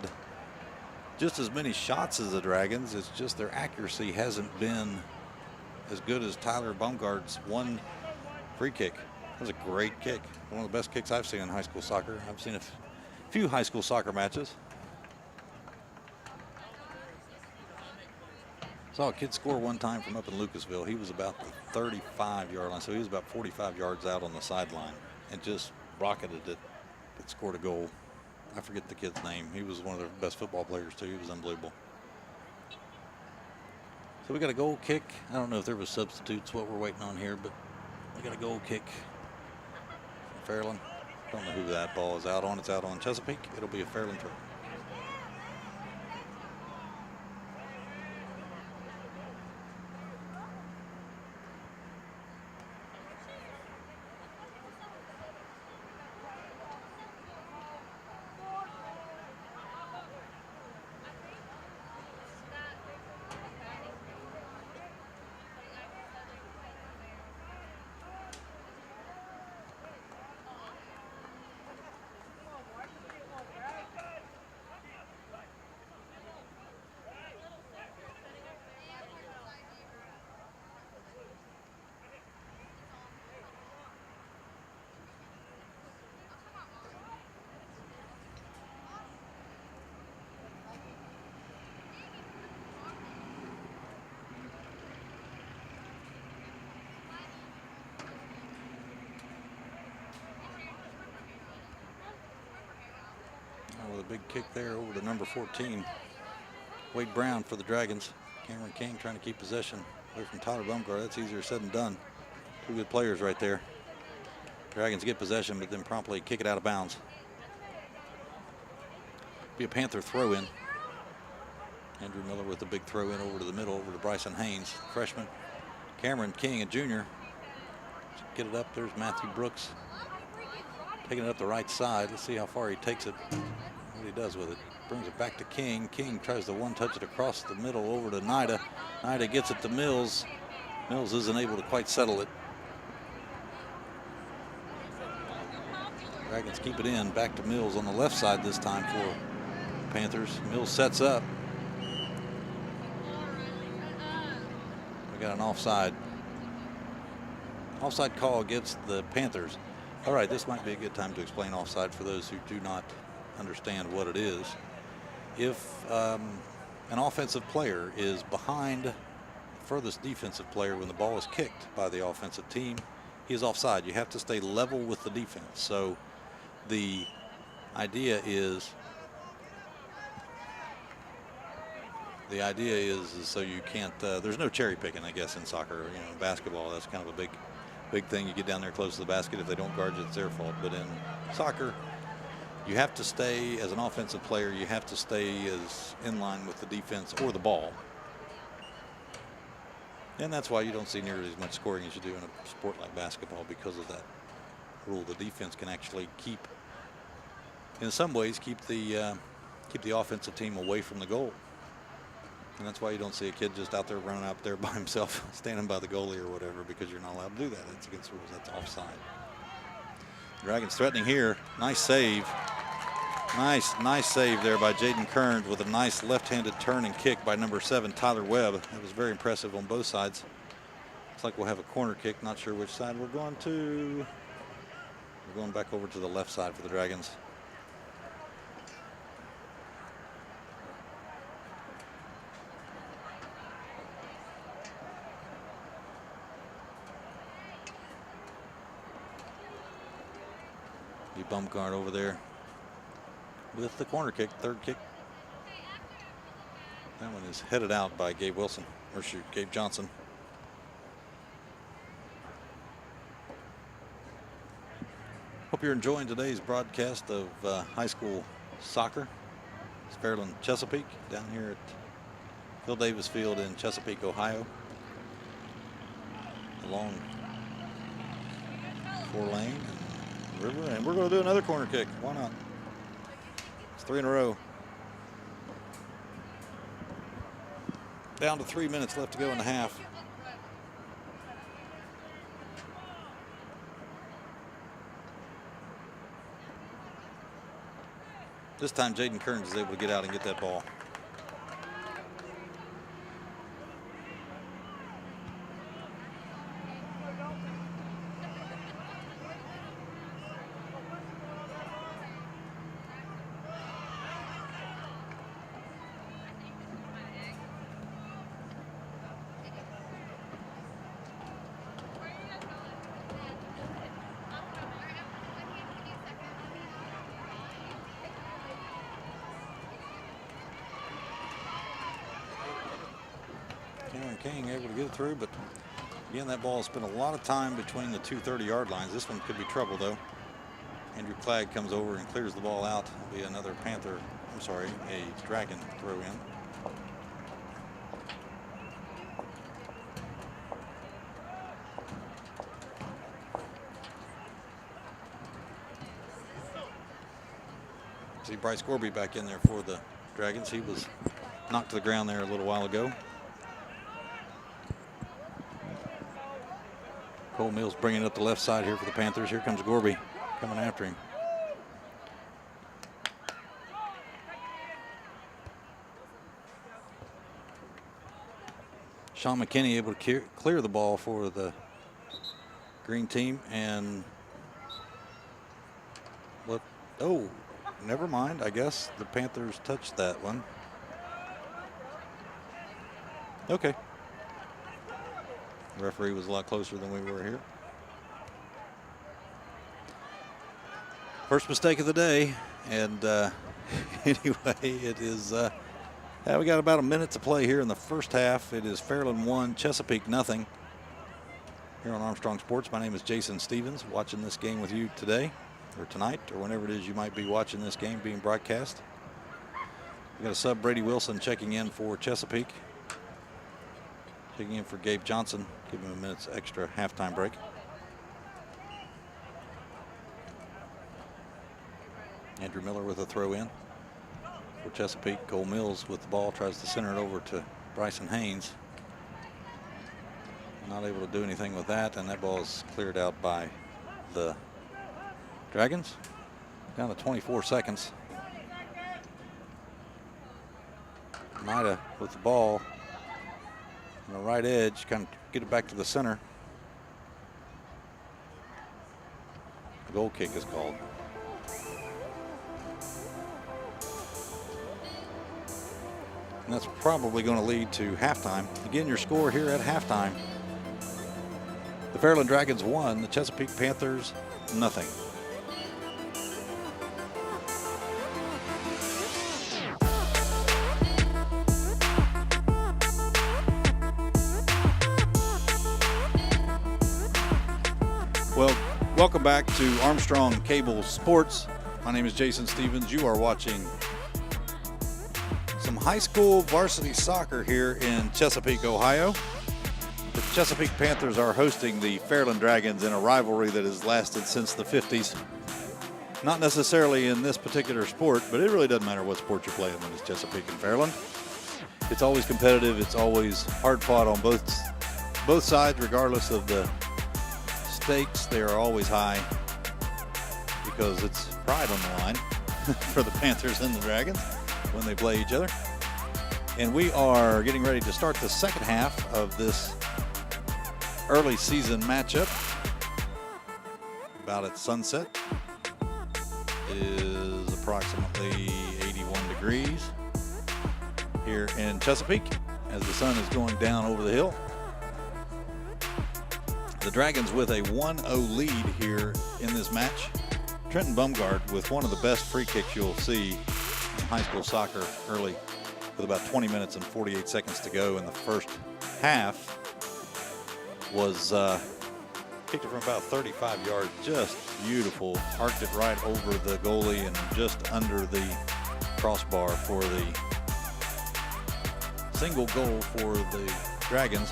just as many shots as the Dragons. It's just their accuracy hasn't been as good as Tyler Baumgart's one free kick. That was a great kick. One of the best kicks I've seen in high school soccer. I've seen a few high school soccer matches. Saw a kid score one time from up in Lucasville. He was about the 35-yard line, so he was about 45 yards out on the sideline and just rocketed it. It scored a goal. I forget the kid's name. He was one of the best football players too. He was unbelievable. So we got a goal kick. I don't know if there was substitutes, what we're waiting on here, but we got a goal kick from Fairland. Don't know who that ball is out on. It's out on Chesapeake. It'll be a Fairland throw. With a big kick there over to number 14, Wade Brown for the Dragons. Cameron King trying to keep possession away from Tyler Bumgard. That's easier said than done. Two good players right there. Dragons get possession, but then promptly kick it out of bounds. Be a Panther throw in. Andrew Miller with a big throw in over to the middle, over to Bryson Haynes, freshman. Cameron King, a junior. Get it up. There's Matthew Brooks taking it up the right side. Let's see how far he takes it. What he does with it. Brings it back to King. King tries to one-touch it across the middle over to Nida. Nida gets it to Mills. Mills isn't able to quite settle it. Dragons keep it in. Back to Mills on the left side this time for Panthers. Mills sets up. We got an offside. Offside call against the Panthers. All right, this might be a good time to explain offside for those who do not understand what it is. if an offensive player is behind the furthest defensive player when the ball is kicked by the offensive team, he is offside. You have to stay level with the defense. So the idea is so you can't, there's no cherry picking, I guess, in soccer. You know, basketball, that's kind of a big thing. You get down there close to the basket. If they don't guard you, it's their fault. But in soccer, you have to stay, as an offensive player, you have to stay as in line with the defense or the ball. And that's why you don't see nearly as much scoring as you do in a sport like basketball, because of that rule. The defense can actually keep, in some ways, keep the offensive team away from the goal. And that's why you don't see a kid just out there running out there by himself, standing by the goalie or whatever, because you're not allowed to do that. That's against the rules. That's offside. Dragons threatening here. Nice save. Nice save there by Jaden Kearns with a nice left-handed turn and kick by number 7, Tyler Webb. That was very impressive on both sides. Looks like we'll have a corner kick. Not sure which side we're going to. We're going back over to the left side for the Dragons. Bump guard over there with the corner kick, third kick. That one is headed out by Gabe Wilson, or shoot, Gabe Johnson. Hope you're enjoying today's broadcast of high school soccer. It's Fairland Chesapeake down here at Phil Davis Field in Chesapeake, Ohio. Along 4-lane. River, and we're going to do another corner kick. Why not? It's 3 in a row. Down to 3 minutes left to go in the half. This time Jaden Kearns is able to get out and get that ball. King able to get it through, but again, that ball spent a lot of time between the two 30-yard lines. This one could be trouble, though. Andrew Clagg comes over and clears the ball out. It'll be another a Dragon throw in. See Bryce Gorby back in there for the Dragons. He was knocked to the ground there a little while ago. Cole Mills bringing it up the left side here for the Panthers. Here comes Gorby coming after him. Sean McKinney able to clear the ball for the green team, and what? Oh, never mind. I guess the Panthers touched that one. Okay. The referee was a lot closer than we were here. First mistake of the day, and anyway, it is. We got about a minute to play here in the first half. It is Fairland 1, Chesapeake nothing. Here on Armstrong Sports, my name is Jason Stevens. Watching this game with you today, or tonight, or whenever it is you might be watching this game being broadcast. We got a sub, Brady Wilson, checking in for Chesapeake. Checking in for Gabe Johnson, giving him a minute's extra halftime break. Andrew Miller with a throw in for Chesapeake. Cole Mills with the ball, tries to center it over to Bryson Haynes. Not able to do anything with that, and that ball is cleared out by the Dragons. Down to 24 seconds. Maida with the ball on the right edge, kind of get it back to the center. The goal kick is called. And that's probably going to lead to halftime. Again, your score here at halftime. The Fairland Dragons 1, the Chesapeake Panthers nothing. Well, welcome back to Armstrong Cable Sports. My name is Jason Stevens. You are watching some high school varsity soccer here in Chesapeake, Ohio. The Chesapeake Panthers are hosting the Fairland Dragons in a rivalry that has lasted since the 50s. Not necessarily in this particular sport, but it really doesn't matter what sport you're playing when it's Chesapeake and Fairland. It's always competitive. It's always hard fought on both sides, regardless of the stakes. They are always high because it's pride on the line for the Panthers and the Dragons when they play each other. And we are getting ready to start the second half of this early season matchup. About at sunset. It is approximately 81 degrees here in Chesapeake as the sun is going down over the hill. The Dragons with a 1-0 lead here in this match. Trenton Bumgard with one of the best free kicks you'll see in high school soccer early, with about 20 minutes and 48 seconds to go in the first half. Was kicked it from about 35 yards, just beautiful. Arced it right over the goalie and just under the crossbar for the single goal for the Dragons.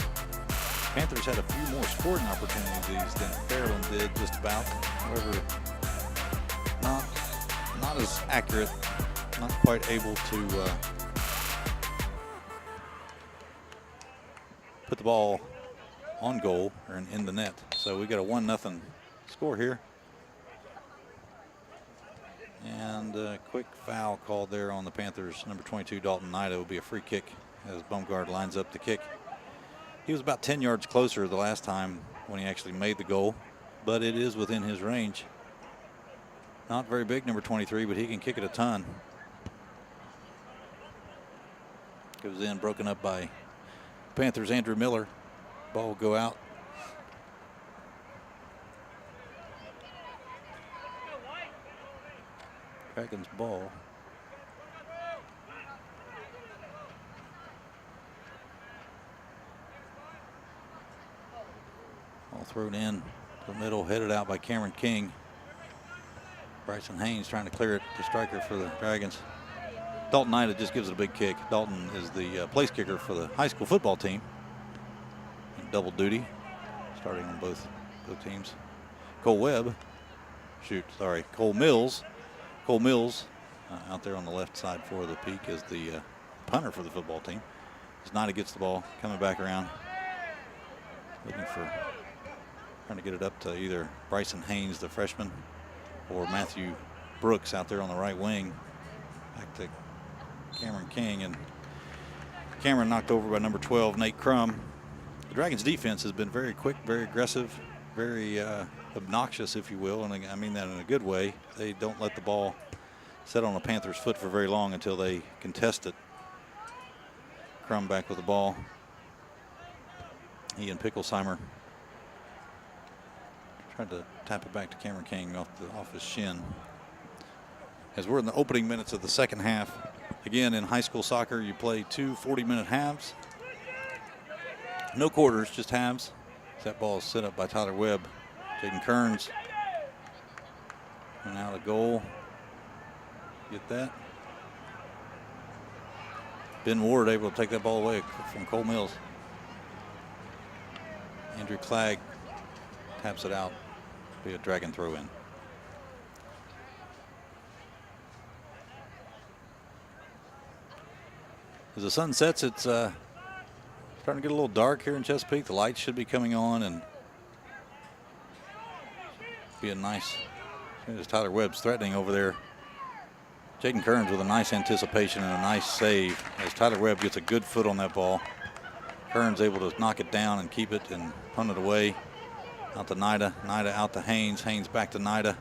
Panthers had a few more scoring opportunities than Fairland did, just about. However, not as accurate, not quite able to put the ball on goal or in the net. So we got a 1-0 score here. And a quick foul called there on the Panthers. Number 22, Dalton Nida, will be a free kick as Bumgard lines up the kick. He was about 10 yards closer the last time when he actually made the goal, but it is within his range. Not very big, number 23, but he can kick it a ton. Goes in, broken up by Panthers' Andrew Miller. Ball will go out. Dragons ball. All thrown in to the middle, headed out by Cameron King. Bryson Haynes trying to clear it, the striker for the Dragons. Dalton Ida just gives it a big kick. Dalton is the place kicker for the high school football team. In double duty, starting on both teams. Cole Mills. Cole Mills out there on the left side for the Peak is the punter for the football team. As Nida gets the ball, coming back around, trying to get it up to either Bryson Haynes, the freshman, or Matthew Brooks out there on the right wing. Back to Cameron King, and Cameron knocked over by number 12, Nate Crum. The Dragons defense has been very quick, very aggressive, very obnoxious, if you will, and I mean that in a good way. They don't let the ball set on the Panthers' foot for very long until they contest it. Crum back with the ball. Ian Picklesheimer tried to tap it back to Cameron King off his shin. As we're in the opening minutes of the second half, again in high school soccer, you play two 40-minute halves. No quarters, just halves. That ball is set up by Tyler Webb. Jaden Kearns. And out of goal. Get that. Ben Ward able to take that ball away from Cole Mills. Andrew Clagg taps it out. Be a Dragon throw in. As the sun sets, it's starting to get a little dark here in Chesapeake. The lights should be coming on and be a nice. As Tyler Webb's threatening over there. Jaden Kearns with a nice anticipation and a nice save as Tyler Webb gets a good foot on that ball. Kearns able to knock it down and keep it and punt it away. Out to Nida. Nida out to Haynes. Haynes back to Nida.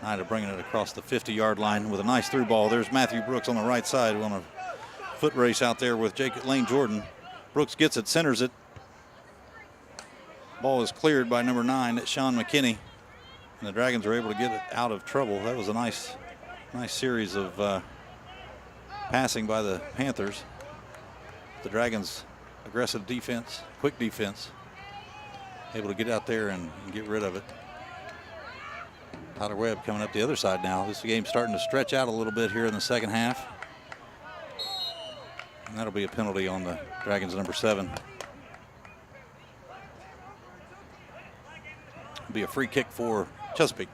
Nida bringing it across the 50-yard line with a nice through ball. There's Matthew Brooks on the right side. We want to foot race out there with Lane Jordan. Brooks gets it, centers it. Ball is cleared by number 9, that's Sean McKinney. And the Dragons are able to get it out of trouble. That was a nice series of passing by the Panthers. The Dragons' aggressive defense, quick defense, able to get out there and get rid of it. Tyler Webb coming up the other side now. This game's starting to stretch out a little bit here in the second half. And that'll be a penalty on the Dragons' number 7. It'll be a free kick for Chesapeake.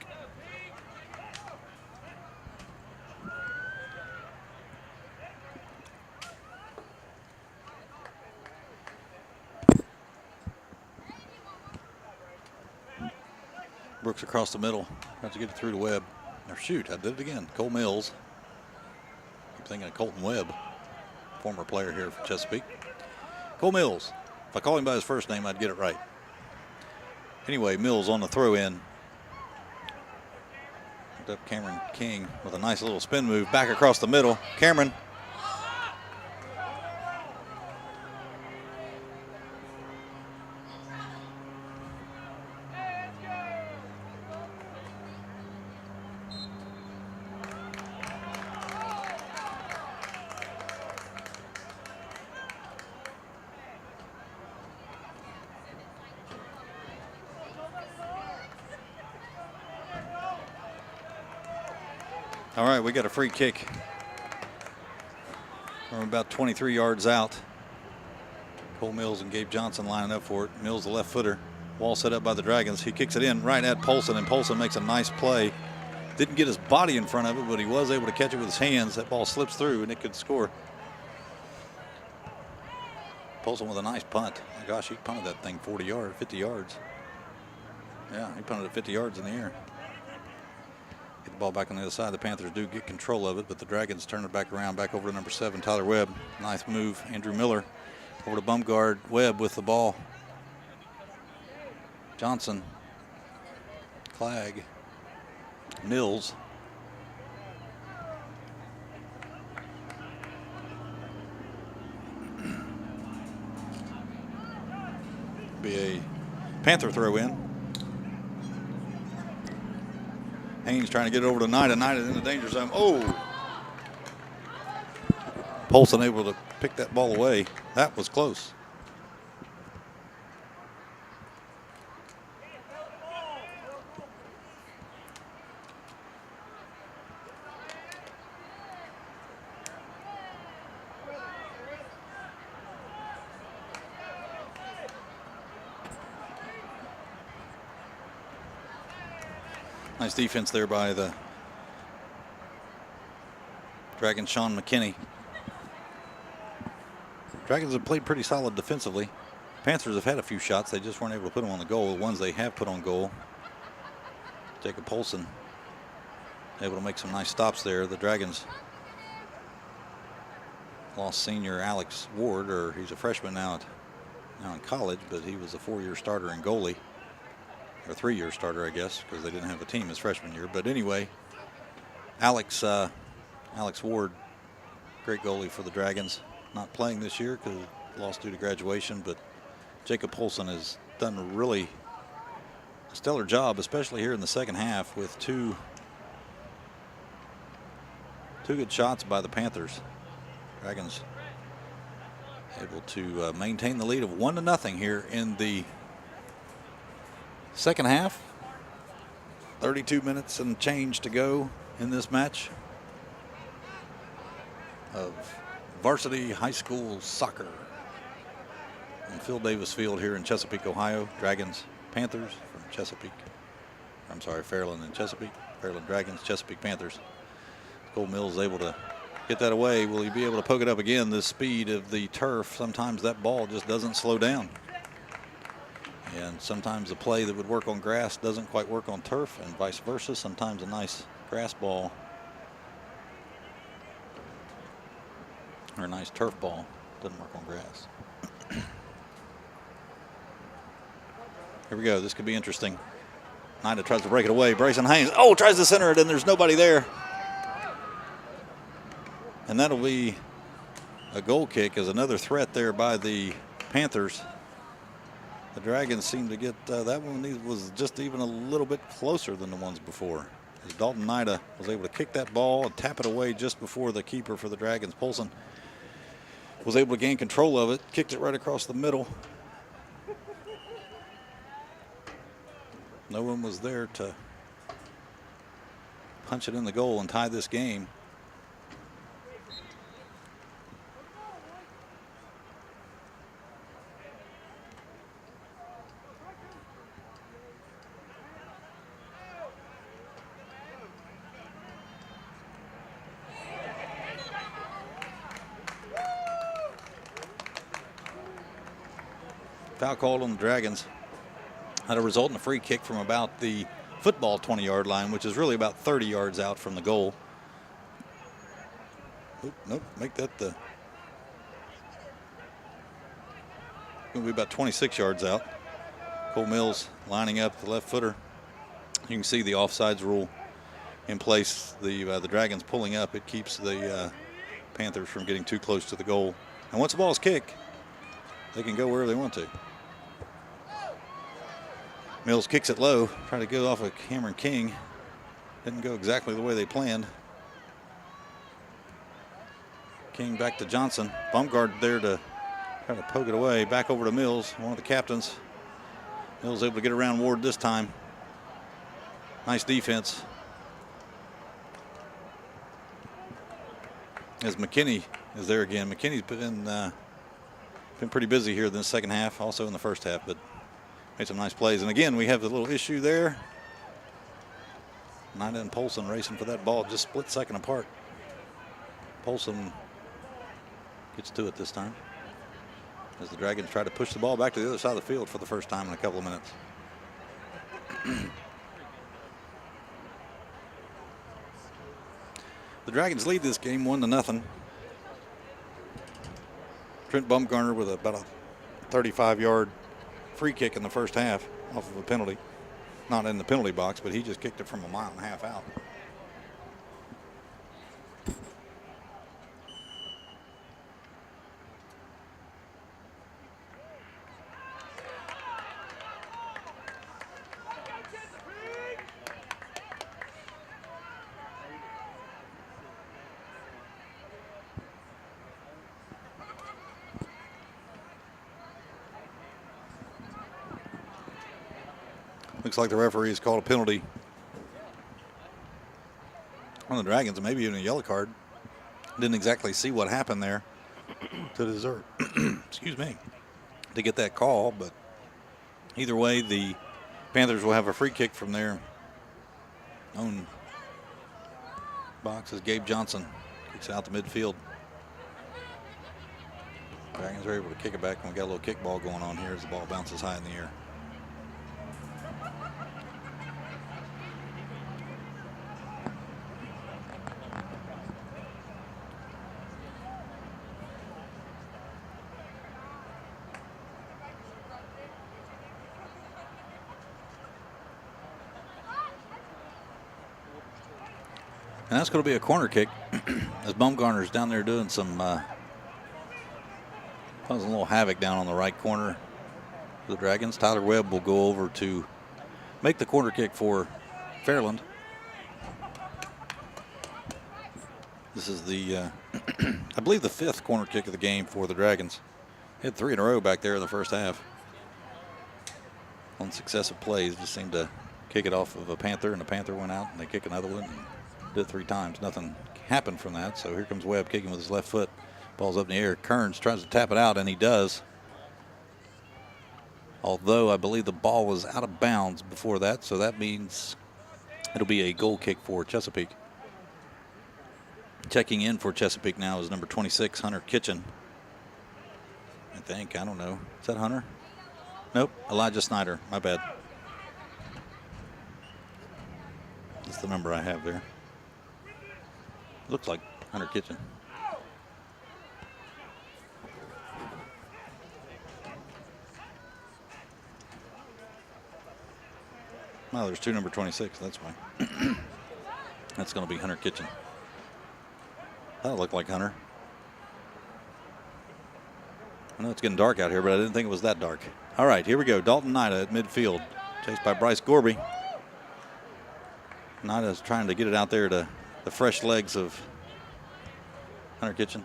Brooks across the middle. Tries to get it through to Webb. Or shoot, I did it again. Cole Mills. I'm thinking of Colton Webb, former player here for Chesapeake. Cole Mills. If I call him by his first name, I'd get it right. Anyway, Mills on the throw in. Up Cameron King with a nice little spin move back across the middle. Cameron. All right, we got a free kick from about 23 yards out. Cole Mills and Gabe Johnson lining up for it. Mills, the left footer. Wall set up by the Dragons. He kicks it in right at Polson, and Polson makes a nice play. Didn't get his body in front of it, but he was able to catch it with his hands. That ball slips through, and it could score. Polson with a nice punt. My gosh, he punted that thing 40 yards, 50 yards. Yeah, he punted it 50 yards in the air. Get the ball back on the other side. The Panthers do get control of it, but the Dragons turn it back around, back over to number 7, Tyler Webb. Nice move. Andrew Miller over to bum guard. Webb with the ball. Johnson. Clegg. Mills. Be a Panther throw in. Haynes trying to get it over to Knight, and Knight is in the danger zone. Oh! Polson able to pick that ball away. That was close. Nice defense there by the Dragons' Sean McKinney. Dragons have played pretty solid defensively. Panthers have had a few shots. They just weren't able to put them on the goal. The ones they have put on goal. Jacob Polson able to make some nice stops there. The Dragons lost senior Alex Ward, or he's a freshman now in college, but he was a 4-year starter and goalie. Or 3-year starter, I guess, because they didn't have a team his freshman year. But anyway, Alex Ward, great goalie for the Dragons. Not playing this year because lost due to graduation, but Jacob Polson has done a really stellar job, especially here in the second half, with two good shots by the Panthers. Dragons able to maintain the lead of 1-0 here in the second half. 32 minutes and change to go in this match of varsity high school soccer on Phil Davis Field here in Chesapeake, Ohio. Dragons, Panthers from Chesapeake. I'm sorry, Fairland and Chesapeake. Fairland Dragons, Chesapeake Panthers. Cole Mills able to get that away. Will he be able to poke it up again? The speed of the turf, sometimes that ball just doesn't slow down. And sometimes a play that would work on grass doesn't quite work on turf, and vice versa. Sometimes a nice grass ball or a nice turf ball doesn't work on grass. Here we go. This could be interesting. Nida tries to break it away. Bryson Haynes, tries to center it, and there's nobody there. And that'll be a goal kick as another threat there by the Panthers. The Dragons seem to get that one was just even a little bit closer than the ones before. As Dalton Nida was able to kick that ball and tap it away just before the keeper for the Dragons, Polson, was able to gain control of it, kicked it right across the middle. No one was there to punch it in the goal and tie this game. Foul called on the Dragons. Had a result in a free kick from about the football 20-yard line, which is really about 30 yards out from the goal. Oop, nope, make that the... Going to be about 26 yards out. Cole Mills lining up the left footer. You can see the offsides rule in place. The Dragons pulling up. It keeps the Panthers from getting too close to the goal. And once the ball's kicked, they can go wherever they want to. Mills kicks it low, trying to go off of Cameron King. Didn't go exactly the way they planned. King back to Johnson. Baumgart there to try to poke it away. Back over to Mills, one of the captains. Mills able to get around Ward this time. Nice defense. As McKinney is there again. McKinney's been pretty busy here in the second half, also in the first half, but made some nice plays. And again, we have the little issue there. Nida and Polson racing for that ball, just split second apart. Polson gets to it this time as the Dragons try to push the ball back to the other side of the field for the first time in a couple of minutes. The Dragons lead this game 1-0. Trent Baumgartner with about a 35-yard free kick in the first half off of a penalty. Not in the penalty box, but he just kicked it from a mile and a half out. Looks like the referee has called a penalty on the Dragons, and maybe even a yellow card. Didn't exactly see what happened there to deserve, excuse me, to get that call. But either way, the Panthers will have a free kick from their own box as Gabe Johnson kicks out to midfield. Dragons are able to kick it back, and we got a little kickball going on here as the ball bounces high in the air. And that's going to be a corner kick as Baumgartner's down there doing some causing a little havoc down on the right corner for the Dragons. Tyler Webb will go over to make the corner kick for Fairland. This is the, I believe, the 5th corner kick of the game for the Dragons. Hit 3 in a row back there in the first half. On successive plays, just seemed to kick it off of a Panther, and the Panther went out, and they kick another one. And did it 3 times. Nothing happened from that. So here comes Webb kicking with his left foot. Ball's up in the air. Kearns tries to tap it out, and he does. Although I believe the ball was out of bounds before that, so that means it'll be a goal kick for Chesapeake. Checking in for Chesapeake now is number 26, Hunter Kitchen. I think. I don't know. Is that Hunter? Nope. Elijah Snyder. My bad. That's the number I have there. Looks like Hunter Kitchen. Well, there's 2 number 26. That's why. That's going to be Hunter Kitchen. That'll look like Hunter. I know it's getting dark out here, but I didn't think it was that dark. All right, here we go. Dalton Nida at midfield, chased by Bryce Gorby. Nida's trying to get it out there to the fresh legs of Hunter Kitchen.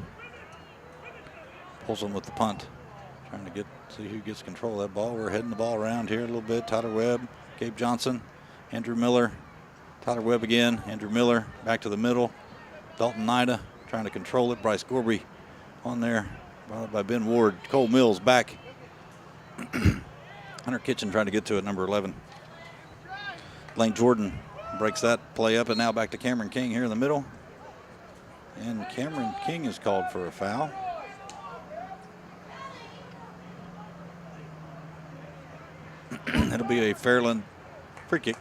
Pulls him with the punt. Trying to see who gets control of that ball. We're heading the ball around here a little bit. Tyler Webb, Gabe Johnson, Andrew Miller. Tyler Webb again. Andrew Miller back to the middle. Dalton Nida trying to control it. Bryce Gorby on there. Brought up by Ben Ward. Cole Mills back. Hunter Kitchen trying to get to it, number 11. Lane Jordan breaks that play up, and now back to Cameron King here in the middle. And Cameron King is called for a foul. It'll be a Fairland free kick.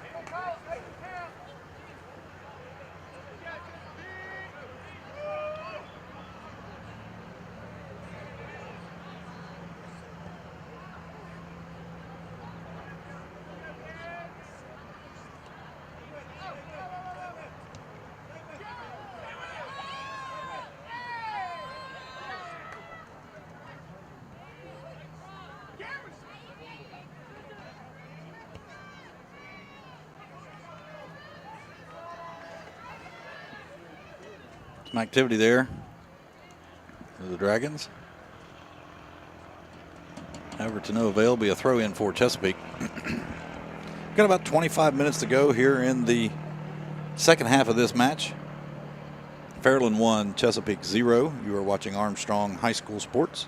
Some activity there for the Dragons. However, to no avail, be a throw in for Chesapeake. Got about 25 minutes to go here in the second half of this match. Fairland 1, Chesapeake 0. You are watching Armstrong High School Sports.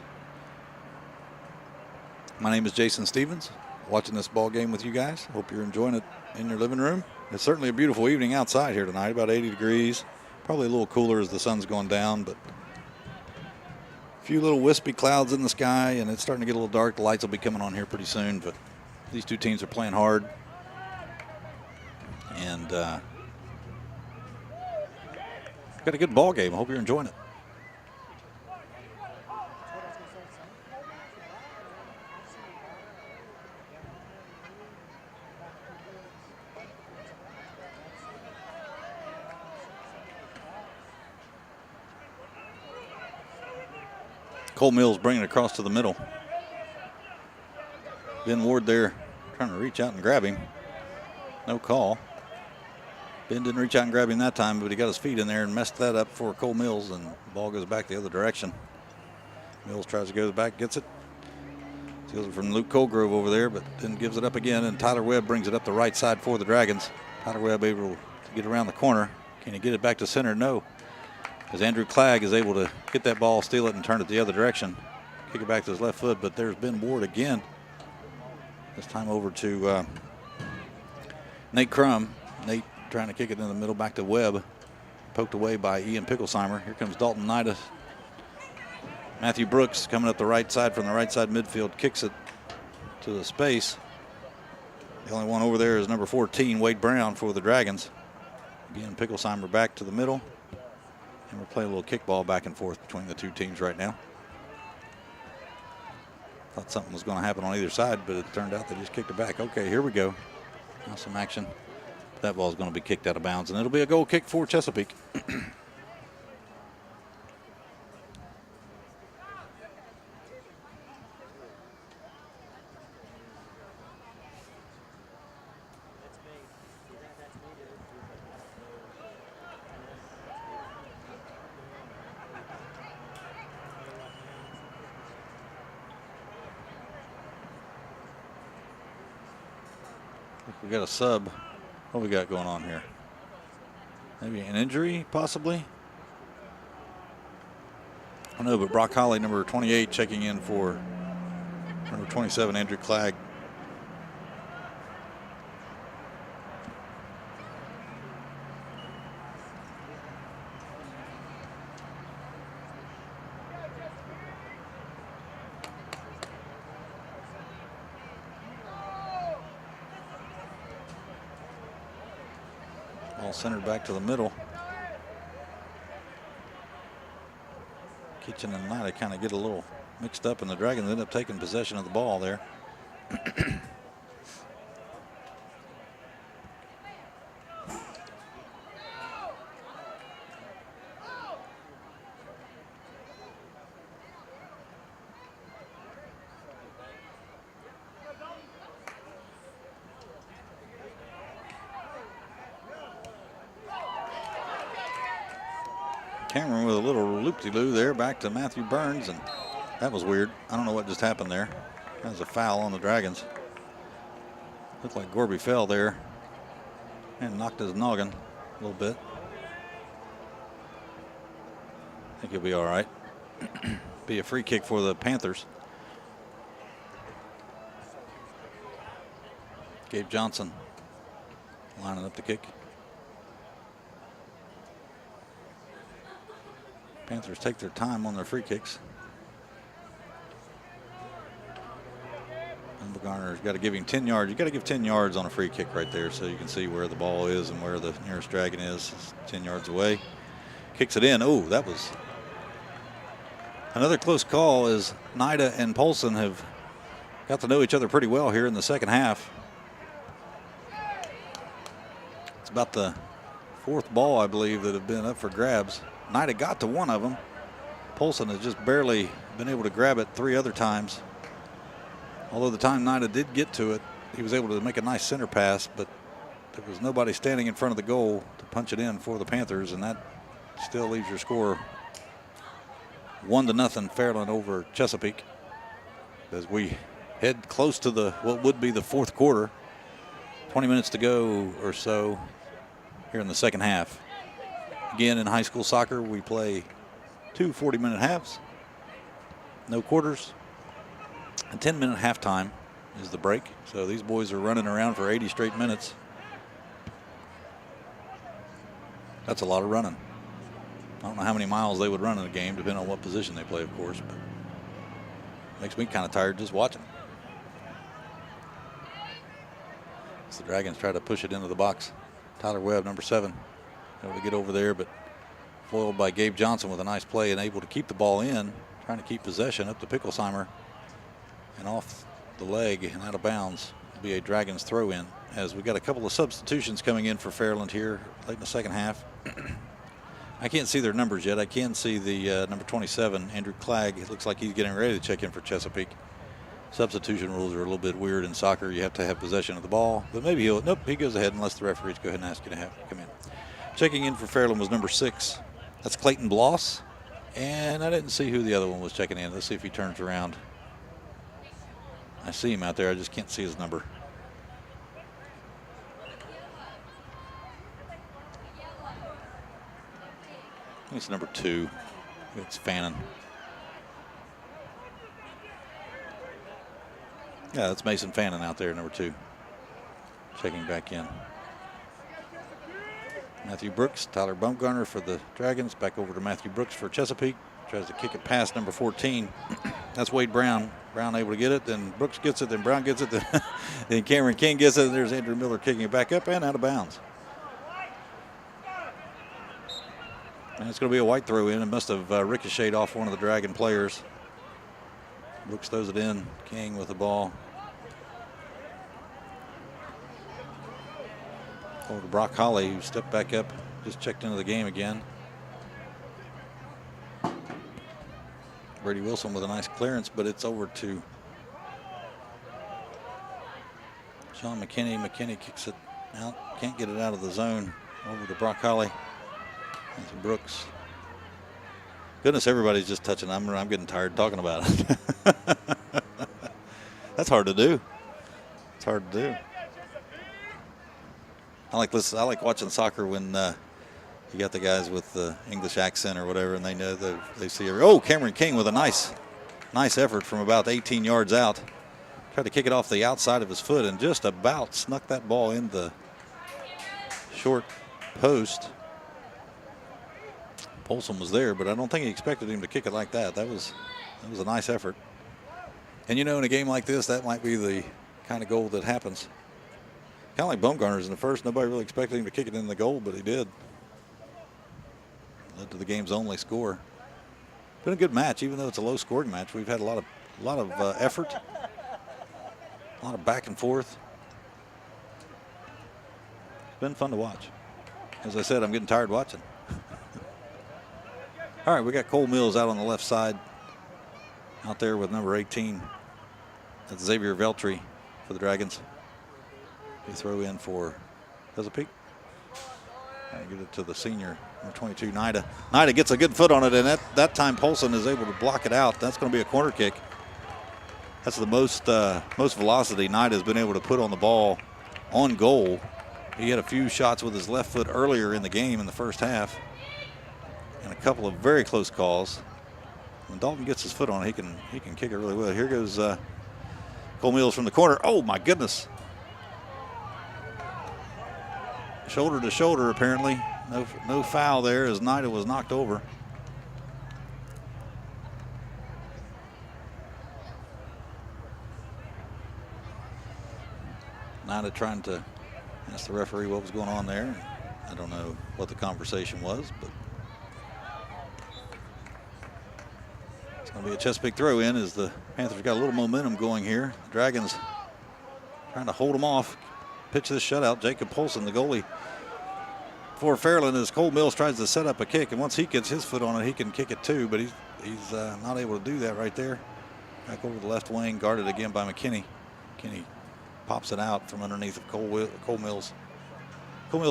My name is Jason Stevens, watching this ball game with you guys. Hope you're enjoying it in your living room. It's certainly a beautiful evening outside here tonight, about 80 degrees. Probably a little cooler as the sun's going down, but a few little wispy clouds in the sky, and it's starting to get a little dark. The lights will be coming on here pretty soon, but these two teams are playing hard. And got a good ball game. I hope you're enjoying it. Cole Mills bringing it across to the middle. Ben Ward there trying to reach out and grab him. No call. Ben didn't reach out and grab him that time, but he got his feet in there and messed that up for Cole Mills, and the ball goes back the other direction. Mills tries to go back, gets it. Steals it from Luke Colgrove over there, but then gives it up again, and Tyler Webb brings it up the right side for the Dragons. Tyler Webb able to get around the corner. Can he get it back to center? No. As Andrew Clagg is able to get that ball, steal it, and turn it the other direction. Kick it back to his left foot, but there's Ben Ward again. This time over to Nate Crum. Nate trying to kick it in the middle back to Webb. Poked away by Ian Picklesheimer. Here comes Dalton Nida. Matthew Brooks coming up the right side from the right side midfield. Kicks it to the space. The only one over there is number 14, Wade Brown for the Dragons. Again, Picklesheimer back to the middle. And we're playing a little kickball back and forth between the two teams right now. Thought something was going to happen on either side, but it turned out they just kicked it back. Okay, here we go. Now some action. That ball is going to be kicked out of bounds, and it'll be a goal kick for Chesapeake. We got a sub. What we got going on here? Maybe an injury, possibly? I don't know, but Brock Holly, number 28, checking in for number 27, Andrew Clagg. Ball centered back to the middle. Kitchen and Nida kind of get a little mixed up, and the Dragons end up taking possession of the ball there. Cameron with a little loop-de-loo there, back to Matthew Burns, and that was weird. I don't know what just happened there. That was a foul on the Dragons. Looked like Gorby fell there and knocked his noggin a little bit. I think he'll be all right. Be a free kick for the Panthers. Gabe Johnson lining up the kick. Panthers take their time on their free kicks. Garner's got to give him 10 yards. You got to give 10 yards on a free kick right there so you can see where the ball is and where the nearest Dragon is. It's 10 yards away. Kicks it in. Oh, that was another close call, as Nida and Polson have got to know each other pretty well here in the second half. It's about the fourth ball, I believe, that have been up for grabs. Nida got to one of them. Polson has just barely been able to grab it 3 other times. Although the time Nida did get to it, he was able to make a nice center pass, but there was nobody standing in front of the goal to punch it in for the Panthers, and that still leaves your score 1-0 Fairland over Chesapeake as we head close to the what would be the fourth quarter. 20 minutes to go or so here in the second half. Again, in high school soccer, we play 2 40-minute halves, no quarters. A 10-minute halftime is the break. So these boys are running around for 80 straight minutes. That's a lot of running. I don't know how many miles they would run in a game, depending on what position they play, of course, but makes me kind of tired just watching. As the Dragons try to push it into the box. Tyler Webb, number 7, able to get over there, but foiled by Gabe Johnson with a nice play and able to keep the ball in, trying to keep possession up to Picklesheimer. And off the leg and out of bounds will be a Dragons throw in, as we got a couple of substitutions coming in for Fairland here late in the second half. I can't see their numbers yet. I can see the number 27, Andrew Clagg. It looks like he's getting ready to check in for Chesapeake. Substitution rules are a little bit weird in soccer. You have to have possession of the ball, but maybe nope, he goes ahead unless the referees go ahead and ask you to come in. Checking in for Fairland was number 6. That's Clayton Bloss. And I didn't see who the other one was checking in. Let's see if he turns around. I see him out there. I just can't see his number. I think it's number 2. It's Fannin. Yeah, that's Mason Fannin out there, number 2. Checking back in. Matthew Brooks, Tyler Bumgarner for the Dragons. Back over to Matthew Brooks for Chesapeake. Tries to kick it past number 14. That's Wade Brown. Brown able to get it, then Brooks gets it, then Brown gets it, then Cameron King gets it. There's Andrew Miller kicking it back up and out of bounds. And it's going to be a white throw in. It must have ricocheted off one of the Dragon players. Brooks throws it in. King with the ball. Over to Brock Holly, who stepped back up, just checked into the game again. Brady Wilson with a nice clearance, but it's over to Sean McKinney. McKinney kicks it out, can't get it out of the zone. Over to Brock Holly. And to Brooks. Goodness, everybody's just touching. I'm getting tired talking about it. That's hard to do. It's hard to do. I like watching soccer when you got the guys with the English accent or whatever, and they know that they see every. Oh, Cameron King with a nice effort from about 18 yards out. Tried to kick it off the outside of his foot and just about snuck that ball in the short post. Polson was there, but I don't think he expected him to kick it like that. That was a nice effort. And you know, in a game like this, that might be the kind of goal that happens. Kind of like Bumgarner's in the first. Nobody really expected him to kick it in the goal, but he did. Led to the game's only score. Been a good match, even though it's a low-scoring match. We've had a lot of effort, a lot of back and forth. It's been fun to watch. As I said, I'm getting tired watching. All right, we got Cole Mills out on the left side, out there with number 18. That's Xavier Veltri for the Dragons. They throw in for Chesapeake. Trying to get it to the senior, number 22, Nida. Nida gets a good foot on it, and that time Polson is able to block it out. That's going to be a corner kick. That's the most velocity Nida has been able to put on the ball on goal. He had a few shots with his left foot earlier in the game in the first half, and a couple of very close calls. When Dalton gets his foot on it, he can kick it really well. Here goes Cole Mills from the corner. Oh my goodness! Shoulder to shoulder, apparently. No foul there as Nida was knocked over. Nida trying to ask the referee what was going on there. I don't know what the conversation was, but it's going to be a Chesapeake throw in as the Panthers got a little momentum going here. The Dragons trying to hold them off. Pitch this shutout. Jacob Polson, the goalie for Fairland, as Cole Mills tries to set up a kick, and once he gets his foot on it, he can kick it too, but he's not able to do that right there. Back over the left wing, guarded again by McKinney. McKinney pops it out from underneath of Cole Mills'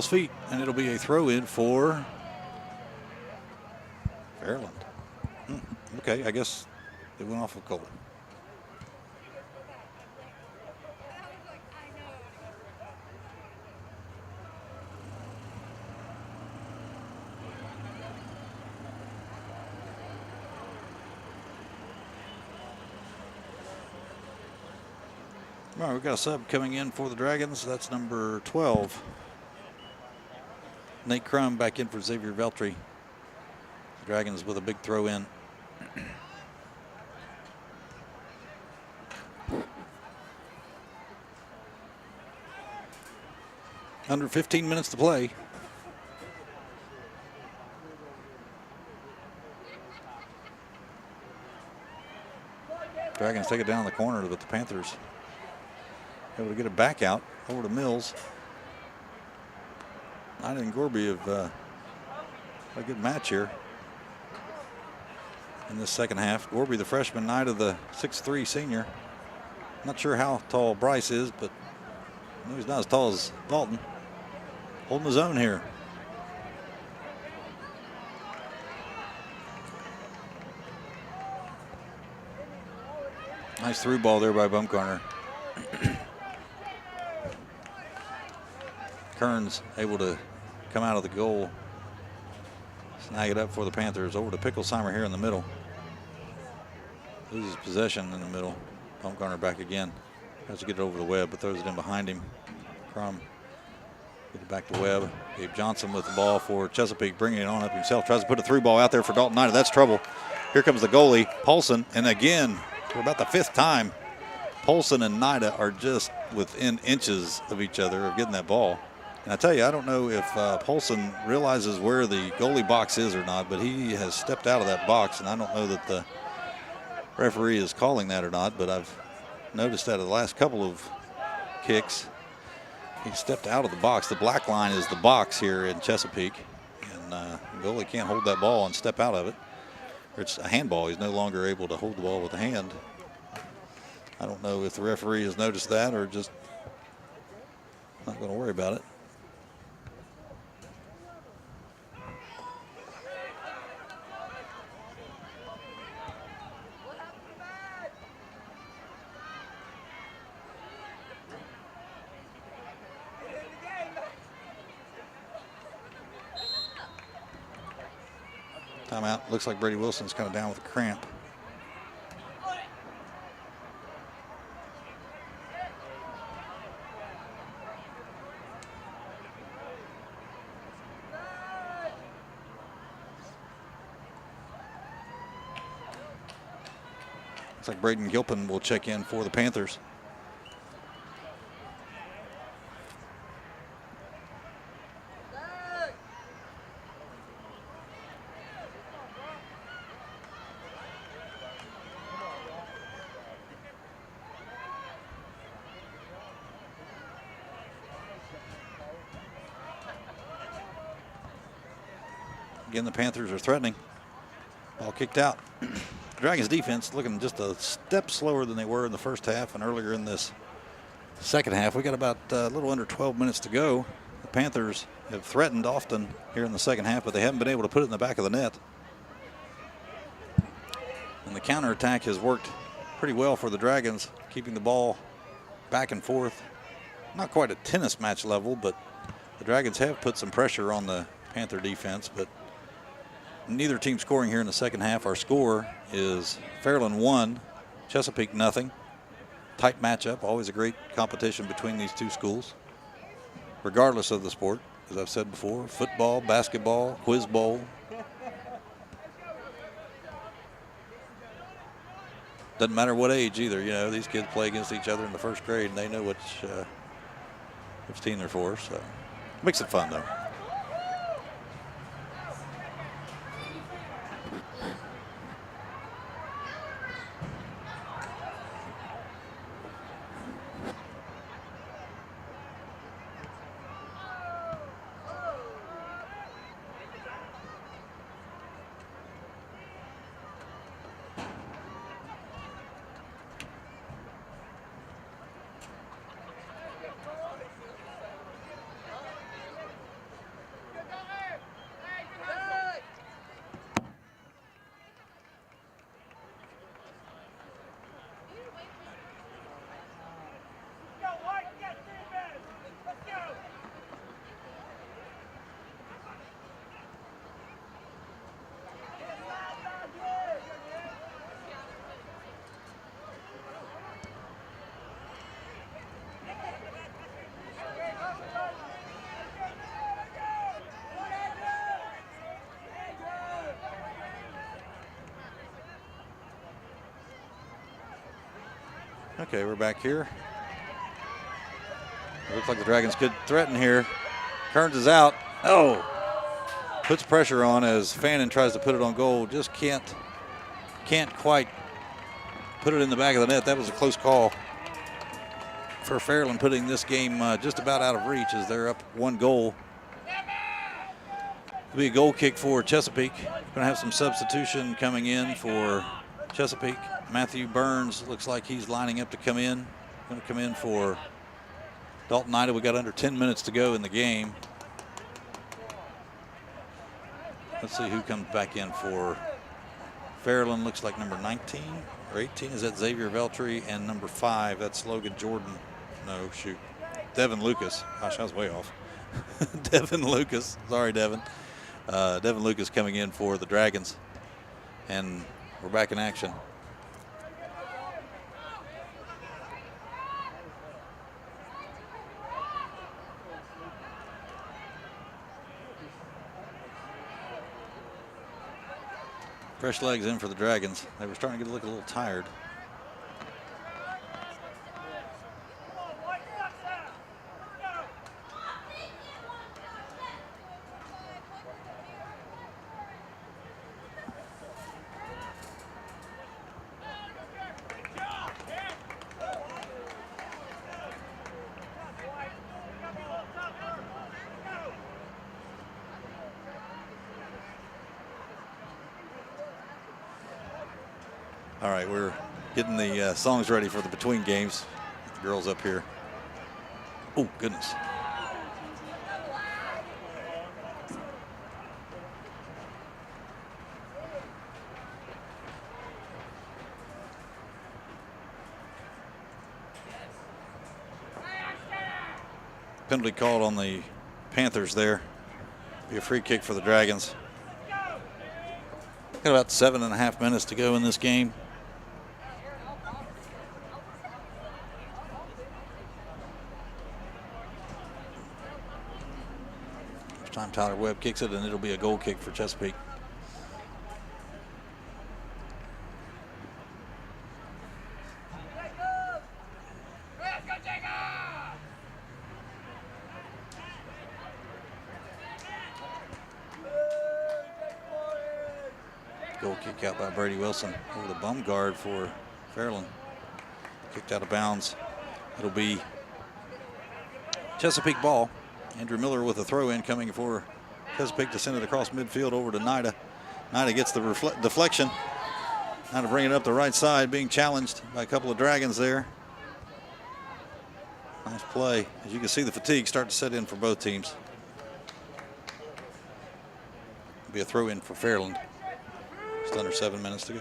feet, and it'll be a throw in for Fairland. Okay, I guess it went off of Cole. All right, we've got a sub coming in for the Dragons. That's number 12. Nate Crum back in for Xavier Veltri. The Dragons with a big throw in. Under 15 minutes to play. Dragons take it down the corner, but the Panthers able to get it back out over to Mills. Nida and Gorby have a good match here in this second half. Gorby, the freshman, Nida, the 6'3" senior. Not sure how tall Bryce is, but I know he's not as tall as Dalton. Holding his own here. Nice through ball there by Bumgarner. Kearns able to come out of the goal, snag it up for the Panthers. Over to Picklesheimer here in the middle. Loses possession in the middle. Bumgarner back again. Tries to get it over the Webb, but throws it in behind him. Crum get it back to Webb. Gabe Johnson with the ball for Chesapeake, bringing it on up himself. Tries to put a through ball out there for Dalton Nida. That's trouble. Here comes the goalie, Polson, and again, for about the 5th time, Polson and Nida are just within inches of each other of getting that ball. And I tell you, I don't know if Polson realizes where the goalie box is or not, but he has stepped out of that box, and I don't know that the referee is calling that or not, but I've noticed that in the last couple of kicks, he stepped out of the box. The black line is the box here in Chesapeake, and the goalie can't hold that ball and step out of it. It's a handball. He's no longer able to hold the ball with the hand. I don't know if the referee has noticed that or just not going to worry about it. Timeout. Looks like Brady Wilson's kind of down with a cramp. Looks like Braden Gilpin will check in for the Panthers. Again, the Panthers are threatening. Ball kicked out. Dragons defense looking just a step slower than they were in the first half and earlier in this second half. We got about a little under 12 minutes to go. The Panthers have threatened often here in the second half, but they haven't been able to put it in the back of the net. And the counterattack has worked pretty well for the Dragons, keeping the ball back and forth. Not quite a tennis match level, but the Dragons have put some pressure on the Panther defense, but neither team scoring here in the second half. Our score is Fairland 1, Chesapeake nothing. Tight matchup, always a great competition between these two schools, regardless of the sport. As I've said before, football, basketball, quiz bowl. Doesn't matter what age either. You know, these kids play against each other in the first grade, and they know which team they're for. So makes it fun, though. Okay, we're back here. It looks like the Dragons could threaten here. Kearns is out. Oh! Puts pressure on as Fannin tries to put it on goal. Just can't quite put it in the back of the net. That was a close call for Fairland, putting this game just about out of reach as they're up 1 goal. It'll be a goal kick for Chesapeake. Going to have some substitution coming in for Chesapeake. Matthew Burns looks like he's lining up to come in. Going to come in for Dalton Ida. We got under 10 minutes to go in the game. Let's see who comes back in for Fairland. Looks like number 19 or 18. Is that Xavier Veltri? And number 5, that's Logan Jordan. No, shoot. Devin Lucas. Gosh, I was way off. Devin Lucas. Sorry, Devin. Devin Lucas coming in for the Dragons. And we're back in action. Fresh legs in for the Dragons. They were starting to look a little tired. All right, we're getting the songs ready for the between games. The girls up here. Oh, goodness. Penalty called on the Panthers there. Be a free kick for the Dragons. Got about 7.5 minutes to go in this game. First time Tyler Webb kicks it, and it'll be a goal kick for Chesapeake. Goal kick out by Brady Wilson over the bum guard for Fairland. Kicked out of bounds. It'll be Chesapeake ball. Andrew Miller with a throw in coming for Chesapeake to send it across midfield over to Nida. Nida gets the deflection. Now to bring it up the right side, being challenged by a couple of Dragons there. Nice play. As you can see, the fatigue start to set in for both teams. It'll be a throw in for Fairland. Just under 7 minutes to go.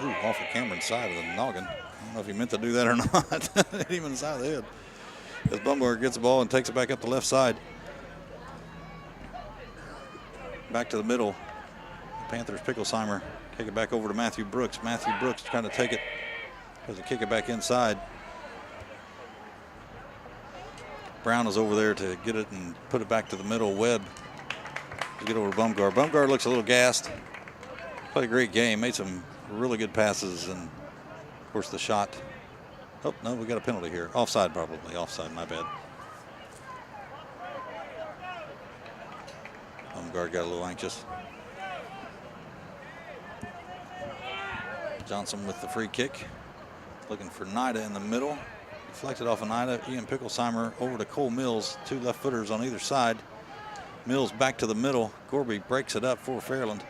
Ooh, off of Cameron's side of the noggin. I don't know if he meant to do that or not. Hit him in the side of the head. As Bumgarner gets the ball and takes it back up the left side. Back to the middle. The Panthers, Picklesheimer, kick it back over to Matthew Brooks. Matthew Brooks trying to take it, tries to kick it back inside. Brown is over there to get it and put it back to the middle. Webb to get over to Bumgarner. Bumgarner looks a little gassed. Played a great game, made some really good passes, and of course the shot. Oh, no, we got a penalty here. Offside probably, offside, my bad. Bumgarner got a little anxious. Johnson with the free kick. Looking for Nida in the middle. Deflected off of Nida. Ian Picklesheimer over to Cole Mills. Two left footers on either side. Mills back to the middle. Gorby breaks it up for Fairland.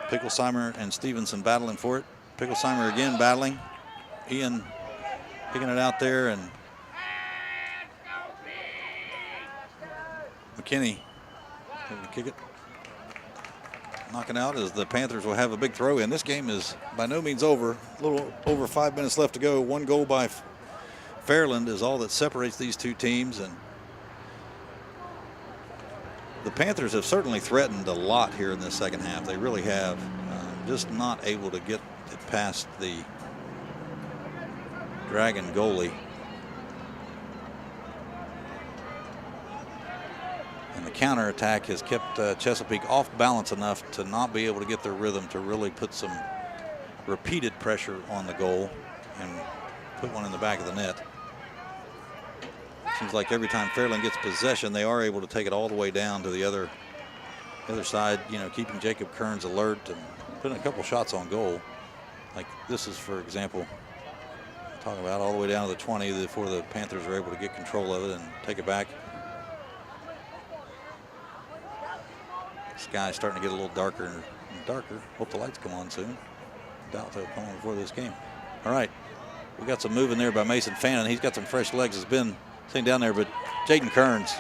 Picklesheimer and Stevenson battling for it. Picklesheimer again battling. Ian picking it out there, and McKinney going to kick it. Knocking out as the Panthers will have a big throw in. This game is by no means over. A little over 5 minutes left to go. One goal by Fairland is all that separates these two teams, and the Panthers have certainly threatened a lot here in this second half. They really have. Just not able to get it past the Dragon goalie. And the counterattack has kept Chesapeake off balance enough to not be able to get their rhythm to really put some repeated pressure on the goal and put one in the back of the net. Seems like every time Fairland gets possession, they are able to take it all the way down to the other side, you know, keeping Jacob Kearns alert and putting a couple shots on goal. Like this is, for example, talking about all the way down to the 20 before the Panthers are able to get control of it and take it back. Sky's starting to get a little darker and darker. Hope the lights come on soon. Doubt they'll come on before this game. All right, we got some moving there by Mason Fannin. He's got some fresh legs. Has been sitting down there, but Jaden Kearns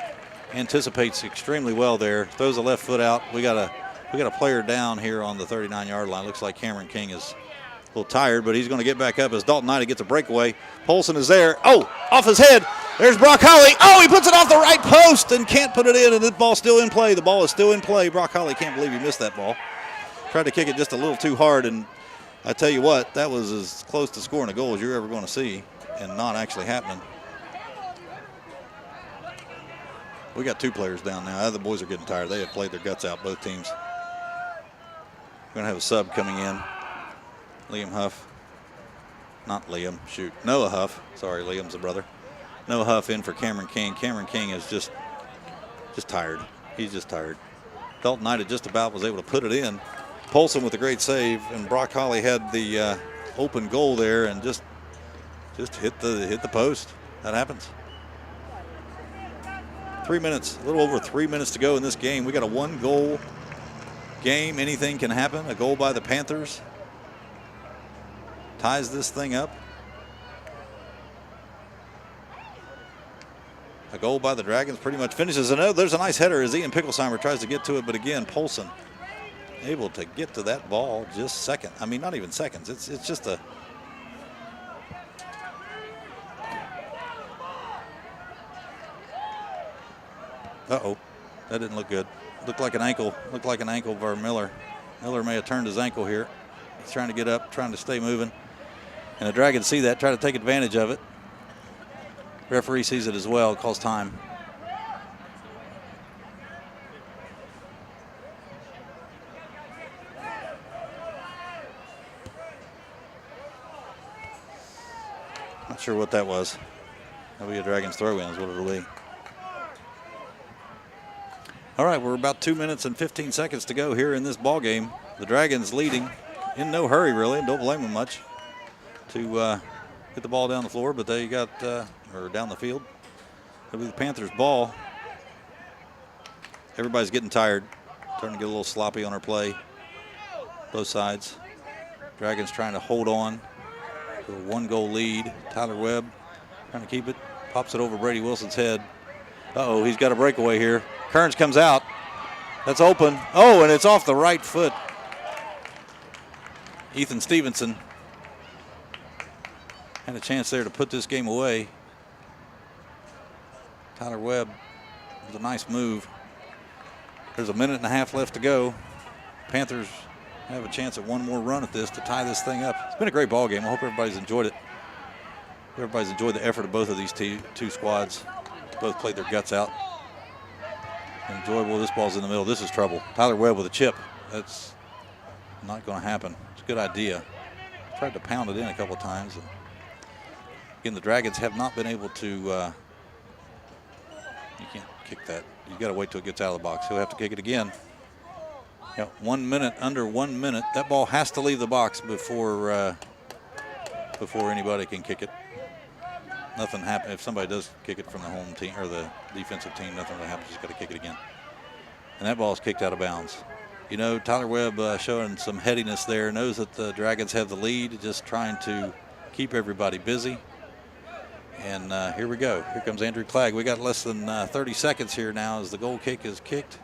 anticipates extremely well there. Throws the left foot out. We got a player down here on the 39-yard line. Looks like Cameron King is a little tired, but he's going to get back up as Dalton Nida gets a breakaway. Polson is there. Oh, off his head. There's Brock Holly. Oh, he puts it off the right post and can't put it in, and the ball's still in play. The ball is still in play. Brock Holly can't believe he missed that ball. Tried to kick it just a little too hard, and I tell you what, that was as close to scoring a goal as you're ever going to see, and not actually happening. We got two players down now. The boys are getting tired. They have played their guts out, both teams. We're going to have a sub coming in. Liam Huff. Not Liam, shoot. Noah Huff. Sorry, Liam's a brother. Noah Huff in for Cameron King. Cameron King is just tired. He's just tired. Dalton Nida just about was able to put it in. Polson with a great save, and Brock Holly had the open goal there and just hit the post. That happens. 3 minutes, a little over 3 minutes to go in this game. We got a one-goal game. Anything can happen. A goal by the Panthers ties this thing up. A goal by the Dragons pretty much finishes. And there's a nice header as Ian Picklesheimer tries to get to it, but again, Polson able to get to that ball just second. I mean, not even seconds. It's just a. Uh-oh, that didn't look good. Looked like an ankle. Looked like an ankle for Miller. Miller may have turned his ankle here. He's trying to get up, trying to stay moving. And the Dragons see that, try to take advantage of it. Referee sees it as well, calls time. Not sure what that was. That'll be a Dragons throw-in is what it'll be. All right, we're about 2 minutes and 15 seconds to go here in this ball game. The Dragons leading in no hurry, really, and don't blame them much to get the ball down the floor, but they got, or down the field. It'll be the Panthers' ball. Everybody's getting tired, starting to get a little sloppy on our play, both sides. Dragons trying to hold on to a one-goal lead. Tyler Webb trying to keep it, pops it over Brady Wilson's head. Uh-oh, he's got a breakaway here. Kearns comes out. That's open. Oh, and it's off the right foot. Ethan Stevenson had a chance there to put this game away. Tyler Webb with a nice move. There's a minute and a half left to go. Panthers have a chance at one more run at this to tie this thing up. It's been a great ball game. I hope everybody's enjoyed it. Everybody's enjoyed the effort of both of these two squads. Both played their guts out. Enjoyable. This ball's in the middle. This is trouble. Tyler Webb with a chip. That's not going to happen. It's a good idea. Tried to pound it in a couple times. And again, the Dragons have not been able to. You can't kick that. You got to wait till it gets out of the box. He'll have to kick it again. Yeah, 1 minute, under 1 minute. That ball has to leave the box before anybody can kick it. Nothing happens. If somebody does kick it from the home team or the defensive team, nothing will happen. Just got to kick it again. And that ball is kicked out of bounds. You know, Tyler Webb showing some headiness there. Knows that the Dragons have the lead. Just trying to keep everybody busy. And here we go. Here comes Andrew Clagg. We got less than 30 seconds here now as the goal kick is kicked.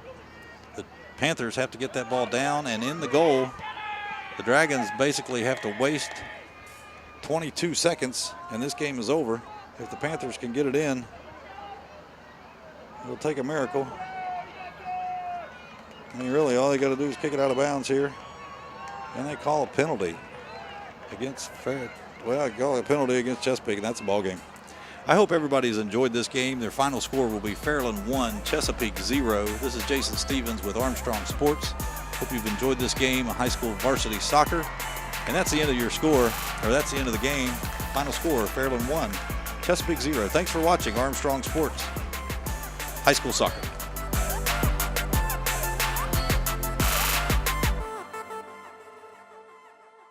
The Panthers have to get that ball down and in the goal. The Dragons basically have to waste 22 seconds and this game is over. If the Panthers can get it in, it'll take a miracle. I mean, really, all they got to do is kick it out of bounds here. And they call a penalty against Fairland. Well, I call a penalty against Chesapeake, and that's a ball game. I hope everybody's enjoyed this game. Their final score will be Fairland 1, Chesapeake 0. This is Jason Stevens with Armstrong Sports. Hope you've enjoyed this game of high school varsity soccer. And that's the end of your score, or that's the end of the game. Final score, Fairland 1, Chesapeake 0. Thanks for watching Armstrong Sports High School Soccer.